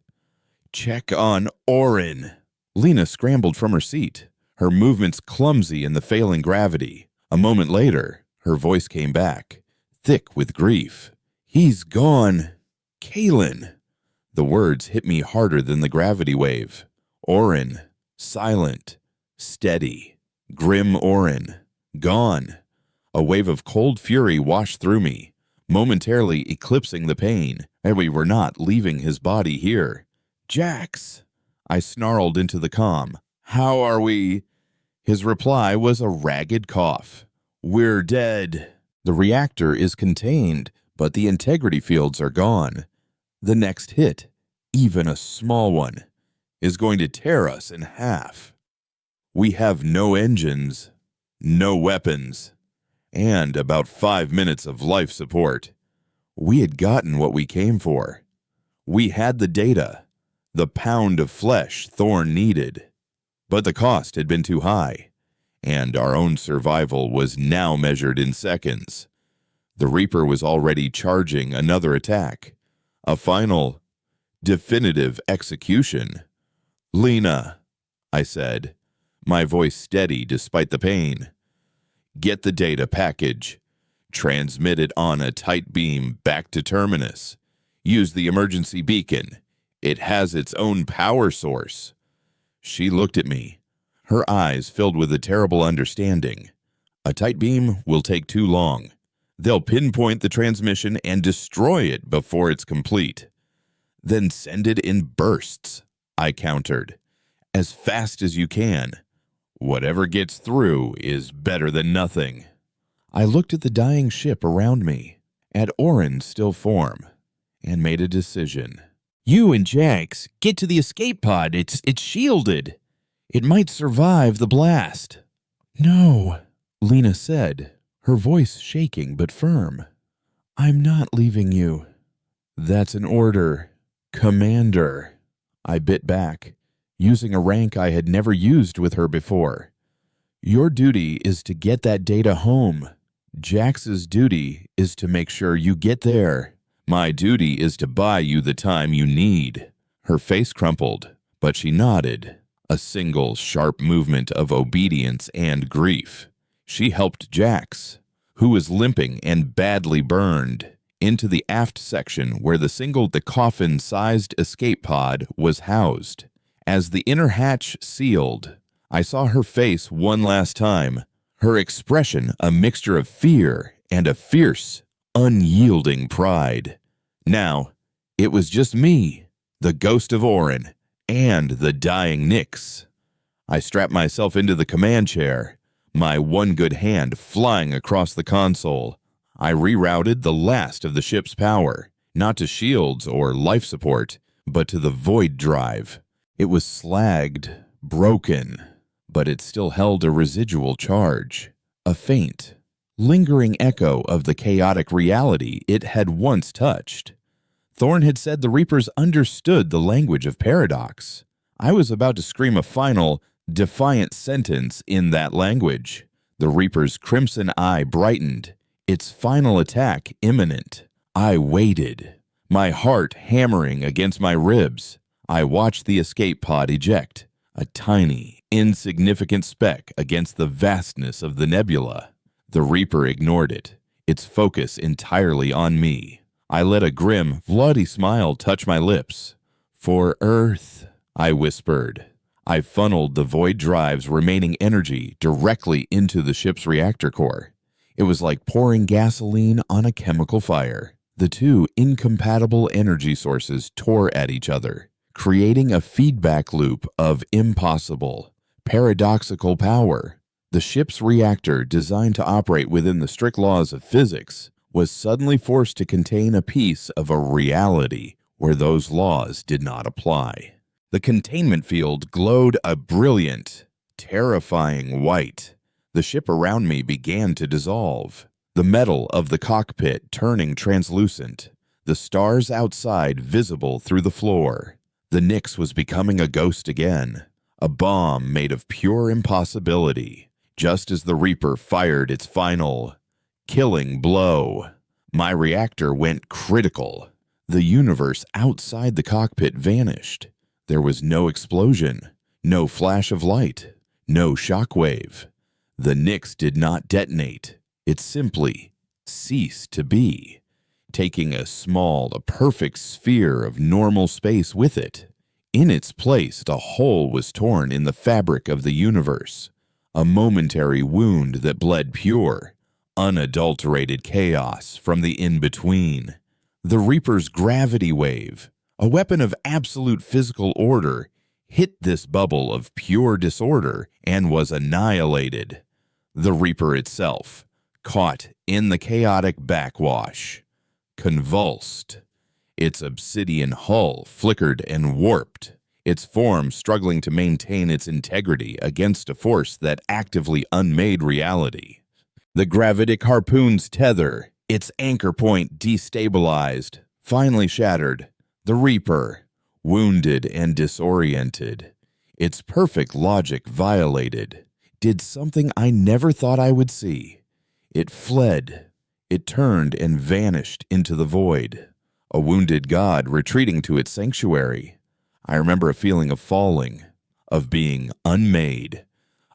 "Check on Orin." Lena scrambled from her seat, her movements clumsy in the failing gravity. A moment later, her voice came back, thick with grief. "He's gone. Kalen." The words hit me harder than the gravity wave. Orin, silent, steady, grim Orin, gone. A wave of cold fury washed through me, momentarily eclipsing the pain, and we were not leaving his body here. "Jax," I snarled into the comm. "How are we?" His reply was a ragged cough. "We're dead. The reactor is contained, but the integrity fields are gone. The next hit, even a small one, is going to tear us in half. We have no engines, no weapons, and about 5 minutes of life support. We had gotten what we came for. We had the data, the pound of flesh Thorn needed. But the cost had been too high, and our own survival was now measured in seconds. The Reaper was already charging another attack, a final, definitive execution. "Lena," I said, my voice steady despite the pain. "Get the data package. Transmit it on a tight beam back to Terminus. Use the emergency beacon. It has its own power source." She looked at me, her eyes filled with a terrible understanding. "A tight beam will take too long. They'll pinpoint the transmission and destroy it before it's complete." "Then send it in bursts," I countered. "As fast as you can. Whatever gets through is better than nothing." I looked at the dying ship around me, at Orin's still form, and made a decision. "You and Jax, get to the escape pod. It's shielded. It might survive the blast." "No," Lena said, her voice shaking but firm. "I'm not leaving you." "That's an order, Commander." I bit back, using a rank I had never used with her before. "Your duty is to get that data home. Jax's duty is to make sure you get there. My duty is to buy you the time you need." Her face crumpled, but she nodded, a single sharp movement of obedience and grief. She helped Jax, who was limping and badly burned, into the aft section where the coffin-sized escape pod was housed. As the inner hatch sealed, I saw her face one last time, her expression a mixture of fear and a fierce, unyielding pride. Now, it was just me, the ghost of Orin, and the dying Nyx. I strapped myself into the command chair, my one good hand flying across the console. I rerouted the last of the ship's power, not to shields or life support, but to the void drive. It was slagged, broken, but it still held a residual charge, a faint, lingering echo of the chaotic reality it had once touched. Thorn had said the Reapers understood the language of paradox. I was about to scream a final, defiant sentence in that language. The Reaper's crimson eye brightened, its final attack imminent. I waited, my heart hammering against my ribs. I watched the escape pod eject, a tiny, insignificant speck against the vastness of the nebula. The Reaper ignored it, its focus entirely on me. I let a grim, bloody smile touch my lips. "For Earth," I whispered. I funneled the void drive's remaining energy directly into the ship's reactor core. It was like pouring gasoline on a chemical fire. The two incompatible energy sources tore at each other, creating a feedback loop of impossible, paradoxical power. The ship's reactor, designed to operate within the strict laws of physics, was suddenly forced to contain a piece of a reality where those laws did not apply. The containment field glowed a brilliant, terrifying white. The ship around me began to dissolve, the metal of the cockpit turning translucent, the stars outside visible through the floor. The Nyx was becoming a ghost again, a bomb made of pure impossibility, just as the Reaper fired its final, killing blow. My reactor went critical. The universe outside the cockpit vanished. There was no explosion, no flash of light, no shockwave. The Nyx did not detonate. It simply ceased to be, taking a perfect sphere of normal space with it. In its place, a hole was torn in the fabric of the universe, a momentary wound that bled pure, unadulterated chaos from the in-between. The Reaper's gravity wave, a weapon of absolute physical order, hit this bubble of pure disorder and was annihilated. The Reaper itself, caught in the chaotic backwash, convulsed. Its obsidian hull flickered and warped, its form struggling to maintain its integrity against a force that actively unmade reality. The gravitic harpoon's tether, its anchor point destabilized, finally shattered. The Reaper, wounded and disoriented, its perfect logic violated, did something I never thought I would see. It fled. It turned and vanished into the void, a wounded god retreating to its sanctuary. I remember a feeling of falling, of being unmade,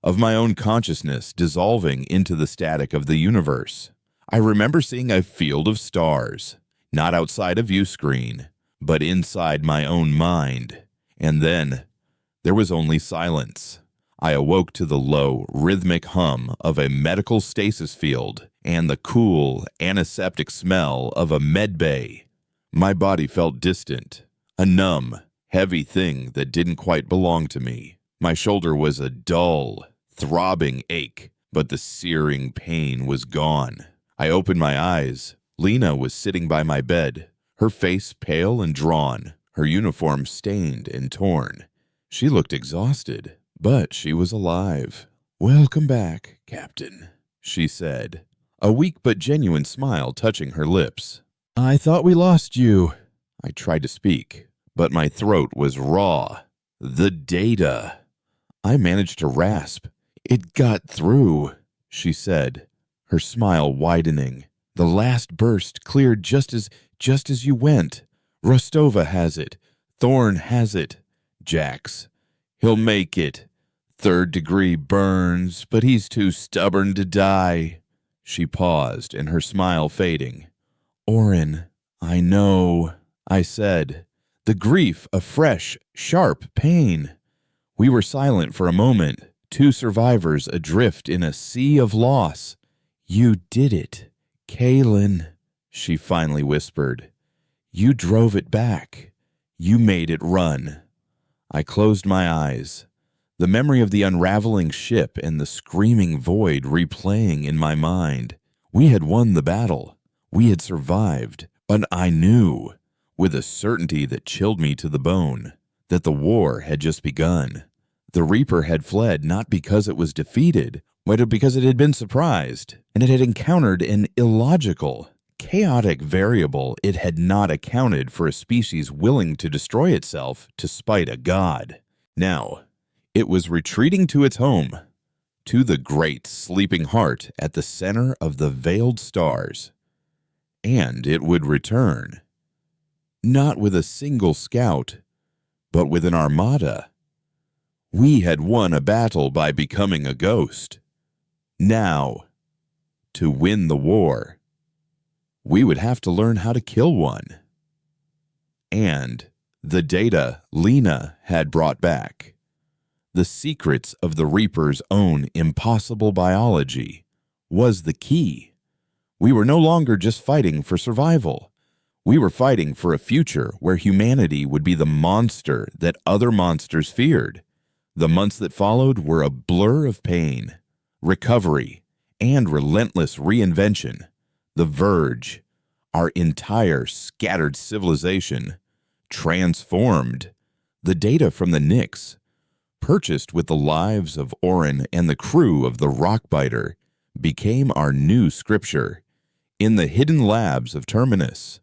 of my own consciousness dissolving into the static of the universe. I remember seeing a field of stars, not outside a view screen, but inside my own mind. And then there was only silence. I awoke to the low, rhythmic hum of a medical stasis field and the cool, antiseptic smell of a med bay. My body felt distant, a numb, heavy thing that didn't quite belong to me. My shoulder was a dull, throbbing ache, but the searing pain was gone. I opened my eyes. Lena was sitting by my bed, her face pale and drawn, her uniform stained and torn. She looked exhausted, but she was alive. "Welcome back, Captain," she said, a weak but genuine smile touching her lips. "I thought we lost you." I tried to speak, but my throat was raw. The data. I managed to rasp. "It got through," she said, her smile widening. "The last burst cleared just as you went. Rostova has it. Thorn has it. Jax. He'll make it. 3rd degree burns, but he's too stubborn to die." She paused, and her smile fading. "Orin, I know," I said, the grief a fresh, sharp pain. We were silent for a moment, 2 survivors adrift in a sea of loss. "You did it, Kaylin," she finally whispered. "You drove it back. You made it run." I closed my eyes, the memory of the unraveling ship and the screaming void replaying in my mind. We had won the battle. We had survived. But I knew, with a certainty that chilled me to the bone, that the war had just begun. The Reaper had fled not because it was defeated, but because it had been surprised, and it had encountered an illogical, chaotic variable. It had not accounted for a species willing to destroy itself to spite a god. Now, it was retreating to its home, to the great sleeping heart at the center of the veiled stars. And it would return, not with a single scout, but with an armada. We had won a battle by becoming a ghost. Now, to win the war, we would have to learn how to kill one. And the data Lena had brought back, the secrets of the Reaper's own impossible biology, was the key. We were no longer just fighting for survival. We were fighting for a future where humanity would be the monster that other monsters feared. The months that followed were a blur of pain, recovery, and relentless reinvention. The verge, our entire scattered civilization, transformed. The data from the Nyx, purchased with the lives of Orin and the crew of the Rockbiter, became our new scripture. In the hidden labs of Terminus,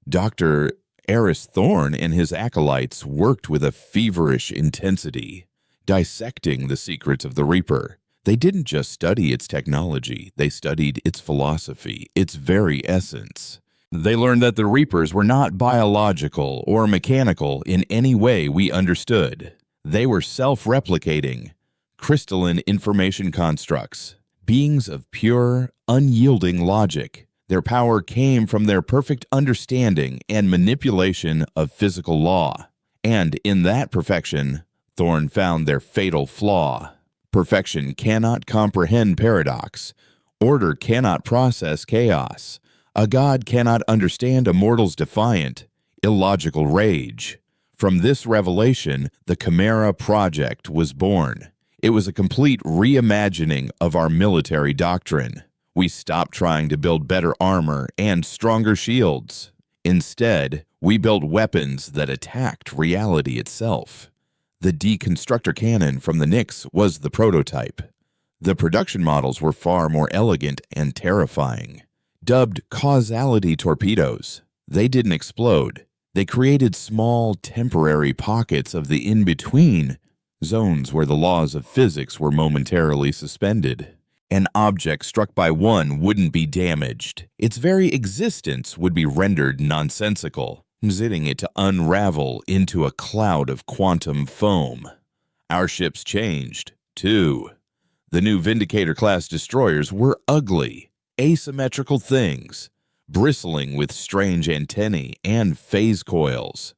Dr. Eris Thorn and his acolytes worked with a feverish intensity, dissecting the secrets of the Reaper. They didn't just study its technology, they studied its philosophy, its very essence. They learned that the Reapers were not biological or mechanical in any way we understood. They were self-replicating, crystalline information constructs, beings of pure, unyielding logic. Their power came from their perfect understanding and manipulation of physical law. And in that perfection, Thorn found their fatal flaw. Perfection cannot comprehend paradox. Order cannot process chaos. A god cannot understand a mortal's defiant, illogical rage. From this revelation, the Chimera Project was born. It was a complete reimagining of our military doctrine. We stopped trying to build better armor and stronger shields. Instead, we built weapons that attacked reality itself. The deconstructor cannon from the Nyx was the prototype. The production models were far more elegant and terrifying. Dubbed causality torpedoes, they didn't explode. They created small, temporary pockets of the in-between, zones where the laws of physics were momentarily suspended. An object struck by one wouldn't be damaged. Its very existence would be rendered nonsensical, zitting it to unravel into a cloud of quantum foam. Our ships changed, too. The new Vindicator-class destroyers were ugly, asymmetrical things, bristling with strange antennae and phase coils.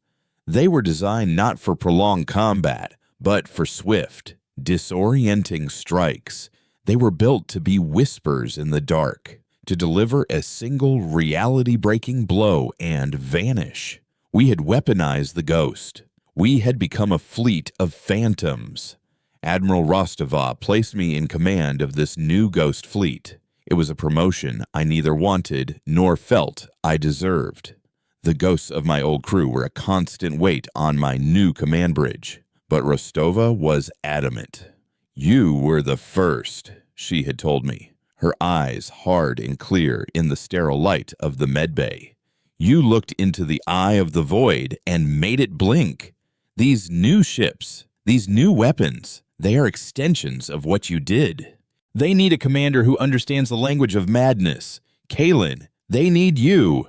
They were designed not for prolonged combat, but for swift, disorienting strikes. They were built to be whispers in the dark, to deliver a single reality-breaking blow and vanish. We had weaponized the Ghost. We had become a fleet of phantoms. Admiral Rostova placed me in command of this new Ghost fleet. It was a promotion I neither wanted nor felt I deserved. The ghosts of my old crew were a constant weight on my new command bridge, but Rostova was adamant. "You were the first," she had told me, her eyes hard and clear in the sterile light of the medbay. "You looked into the eye of the void and made it blink. These new ships, these new weapons, they are extensions of what you did. They need a commander who understands the language of madness. Kalen, they need you."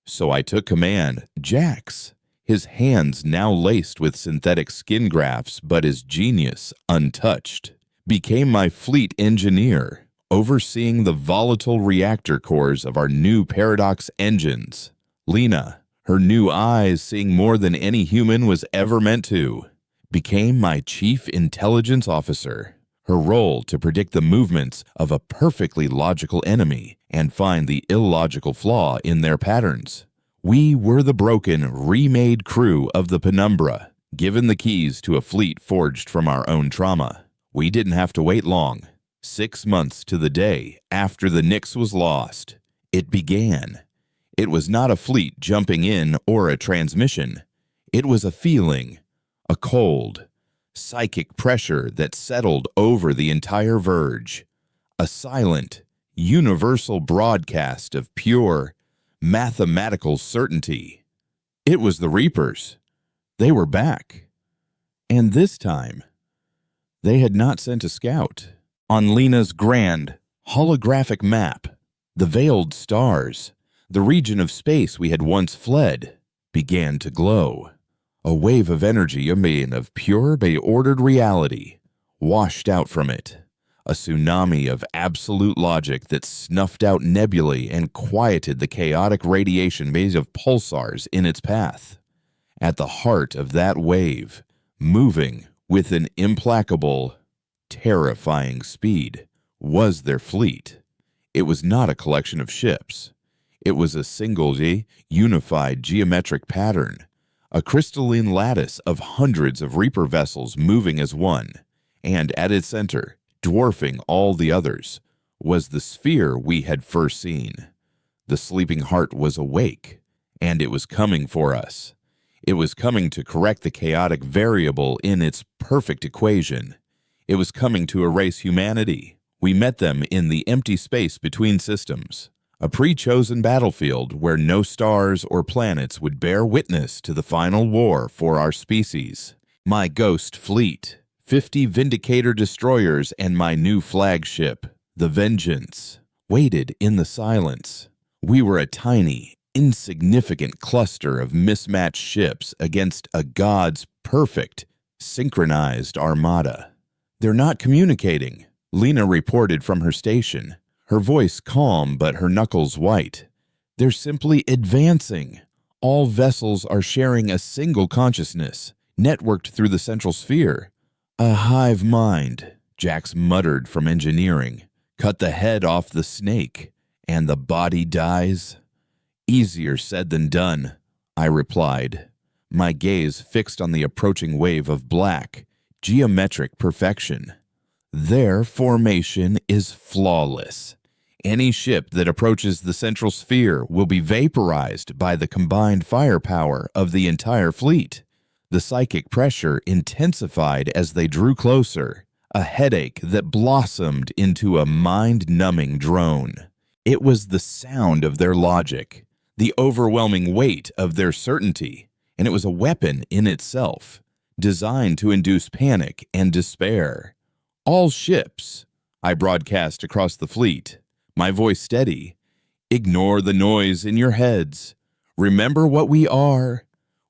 So I took command. Jax, his hands now laced with synthetic skin grafts, but his genius untouched, became my fleet engineer, overseeing the volatile reactor cores of our new Paradox engines. Lena, her new eyes seeing more than any human was ever meant to, became my chief intelligence officer. Her role to predict the movements of a perfectly logical enemy and find the illogical flaw in their patterns. We were the broken, remade crew of the Penumbra, given the keys to a fleet forged from our own trauma. We didn't have to wait long. 6 months to the day after the Nyx was lost, it began. It was not a fleet jumping in or a transmission. It was a feeling, a cold, psychic pressure that settled over the entire verge. A silent, universal broadcast of pure, mathematical certainty. It was the Reapers. They were back. And this time, they had not sent a scout. On Lena's grand, holographic map, the veiled stars, the region of space we had once fled, began to glow. A wave of energy, of pure but ordered reality, washed out from it. A tsunami of absolute logic that snuffed out nebulae and quieted the chaotic radiation made of pulsars in its path. At the heart of that wave, moving with an implacable, terrifying speed, was their fleet. It was not a collection of ships. It was a single, unified geometric pattern, a crystalline lattice of hundreds of Reaper vessels moving as one, and at its center, dwarfing all the others, was the sphere we had first seen. The sleeping heart was awake, and it was coming for us. It was coming to correct the chaotic variable in its perfect equation. It was coming to erase humanity. We met them in the empty space between systems, a pre-chosen battlefield where no stars or planets would bear witness to the final war for our species. My ghost fleet, 50 Vindicator destroyers, and my new flagship, the Vengeance, waited in the silence. We were a tiny, insignificant cluster of mismatched ships against a god's perfect, synchronized armada. "They're not communicating," Lena reported from her station, her voice calm but her knuckles white. "They're simply advancing. All vessels are sharing a single consciousness, networked through the central sphere." "A hive mind," Jax muttered from engineering. "Cut the head off the snake, and the body dies." "Easier said than done," I replied, my gaze fixed on the approaching wave of black, geometric perfection. "Their formation is flawless. Any ship that approaches the central sphere will be vaporized by the combined firepower of the entire fleet." The psychic pressure intensified as they drew closer, a headache that blossomed into a mind-numbing drone. It was the sound of their logic, the overwhelming weight of their certainty, and it was a weapon in itself, designed to induce panic and despair. "All ships," I broadcast across the fleet, my voice steady. "Ignore the noise in your heads. Remember what we are.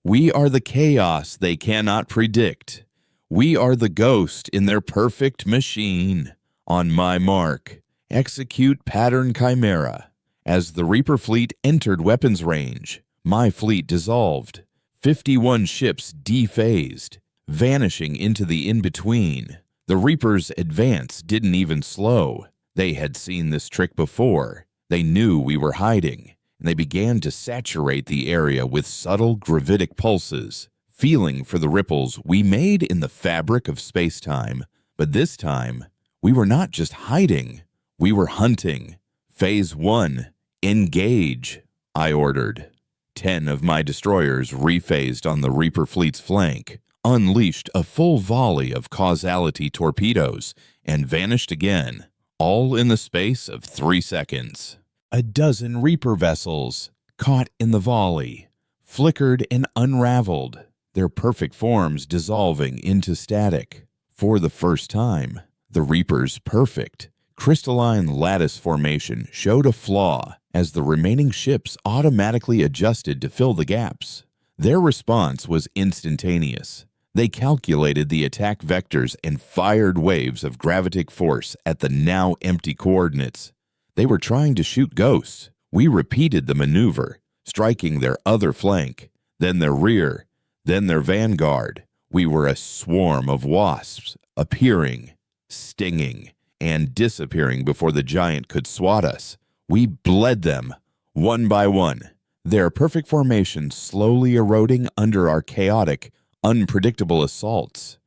We are the chaos they cannot predict. We are the ghost in their perfect machine. On my mark, execute pattern chimera." As the Reaper fleet entered weapons range, my fleet dissolved. 51 ships dephased, vanishing into the in-between. The Reaper's advance didn't even slow. They had seen this trick before. They knew we were hiding, and they began to saturate the area with subtle gravitic pulses, feeling for the ripples we made in the fabric of space-time. But this time, we were not just hiding, we were hunting. "Phase 1, engage," I ordered. 10 of my destroyers rephased on the Reaper fleet's flank, unleashed a full volley of causality torpedoes, and vanished again, all in the space of 3 seconds. A dozen Reaper vessels, caught in the volley, flickered and unraveled, their perfect forms dissolving into static. For the first time, the Reaper's perfect, crystalline lattice formation showed a flaw as the remaining ships automatically adjusted to fill the gaps. Their response was instantaneous. They calculated the attack vectors and fired waves of gravitic force at the now empty coordinates. They were trying to shoot ghosts. We repeated the maneuver, striking their other flank, then their rear, then their vanguard. We were a swarm of wasps, appearing, stinging, and disappearing before the giant could swat us. We bled them, one by one, their perfect formation slowly eroding under our chaotic, unpredictable assaults.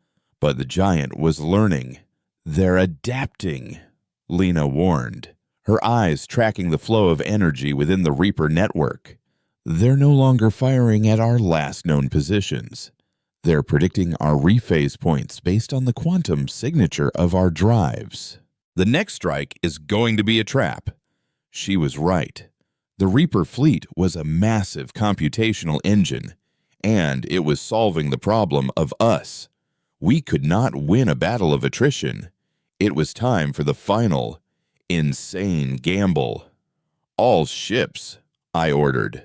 But the giant was learning. "They're adapting," Lena warned, her eyes tracking the flow of energy within the Reaper network. "They're no longer firing at our last known positions. They're predicting our rephase points based on the quantum signature of our drives. The next strike is going to be a trap." She was right. The Reaper fleet was a massive computational engine, and it was solving the problem of us. We could not win a battle of attrition. It was time for the final, insane gamble. "All ships," I ordered,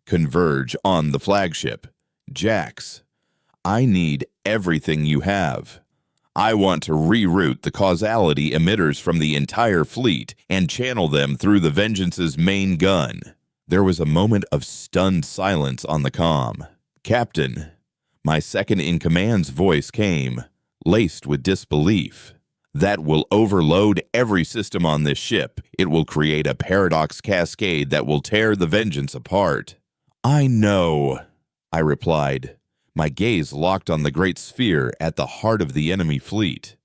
"converge on the flagship. Jax, I need everything you have. I want to reroute the causality emitters from the entire fleet and channel them through the Vengeance's main gun." There was a moment of stunned silence on the comm. "Captain," my second-in-command's voice came, laced with disbelief. "That will overload every system on this ship. It will create a paradox cascade that will tear the Vengeance apart." "I know," I replied, my gaze locked on the great sphere at the heart of the enemy fleet.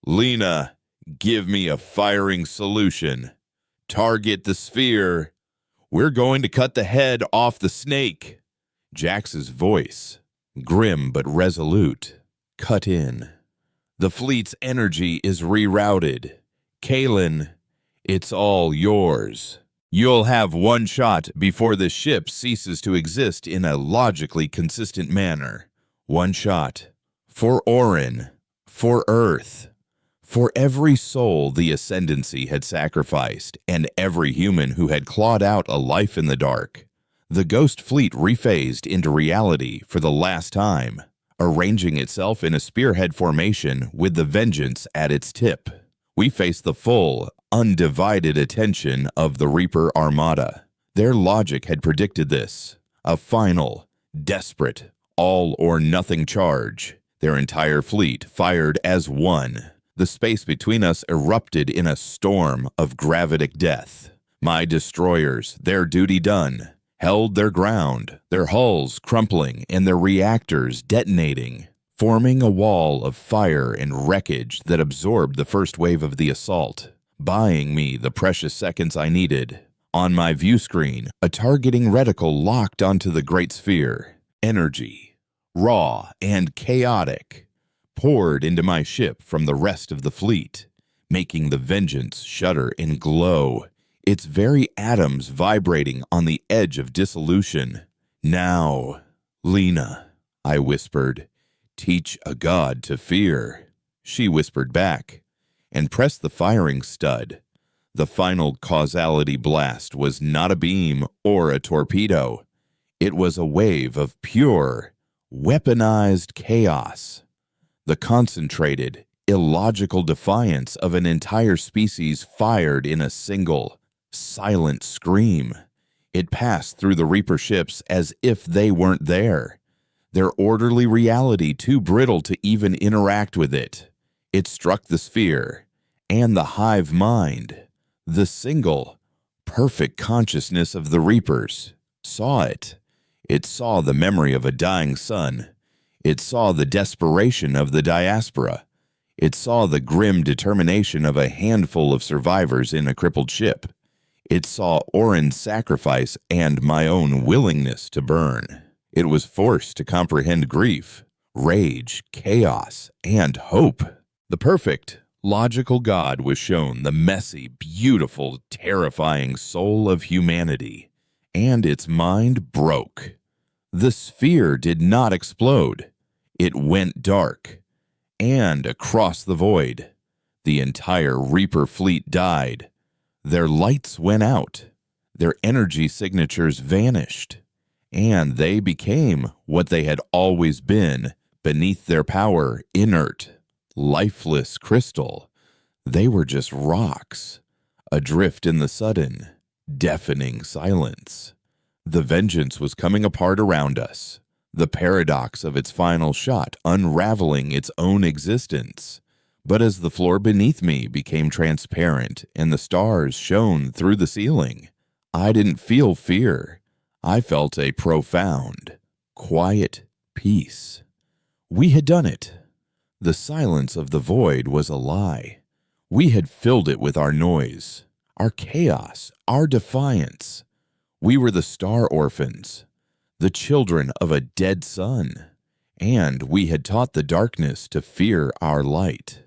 "Lena, give me a firing solution. Target the sphere. We're going to cut the head off the snake." Jax's voice, grim but resolute, cut in. "The fleet's energy is rerouted. Kalen, it's all yours." You'll have one shot before the ship ceases to exist in a logically consistent manner. One shot. For Orin. For Earth. For every soul the Ascendancy had sacrificed, and every human who had clawed out a life in the dark. The Ghost Fleet rephased into reality for the last time, arranging itself in a spearhead formation with the Vengeance at its tip. We faced the full, undivided attention of the Reaper Armada. Their logic had predicted this. A final, desperate, all-or-nothing charge. Their entire fleet fired as one. The space between us erupted in a storm of gravitic death. My destroyers, their duty done, held their ground, their hulls crumpling and their reactors detonating, forming a wall of fire and wreckage that absorbed the first wave of the assault, buying me the precious seconds I needed. On my view screen, a targeting reticle locked onto the Great Sphere. Energy, raw and chaotic, poured into my ship from the rest of the fleet, making the Vengeance shudder and glow, its very atoms vibrating on the edge of dissolution. Now, Lena, I whispered, teach a god to fear. She whispered back, and pressed the firing stud. The final causality blast was not a beam or a torpedo. It was a wave of pure, weaponized chaos. The concentrated, illogical defiance of an entire species fired in a single, silent scream. It passed through the Reaper ships as if they weren't there, their orderly reality too brittle to even interact with it. It struck the sphere, and the hive mind, the single, perfect consciousness of the Reapers, saw it. It saw the memory of a dying sun. It saw the desperation of the diaspora. It saw the grim determination of a handful of survivors in a crippled ship. It saw Orin's sacrifice and my own willingness to burn. It was forced to comprehend grief, rage, chaos, and hope. The perfect, logical God was shown the messy, beautiful, terrifying soul of humanity, and its mind broke. The sphere did not explode. It went dark, and across the void, the entire Reaper fleet died. Their lights went out, their energy signatures vanished, and they became what they had always been beneath their power, inert, lifeless crystal. They were just rocks, adrift in the sudden, deafening silence. The Vengeance was coming apart around us, the paradox of its final shot unraveling its own existence. But as the floor beneath me became transparent and the stars shone through the ceiling, I didn't feel fear. I felt a profound, quiet peace. We had done it. The silence of the void was a lie. We had filled it with our noise, our chaos, our defiance. We were the star orphans, the children of a dead sun, and we had taught the darkness to fear our light.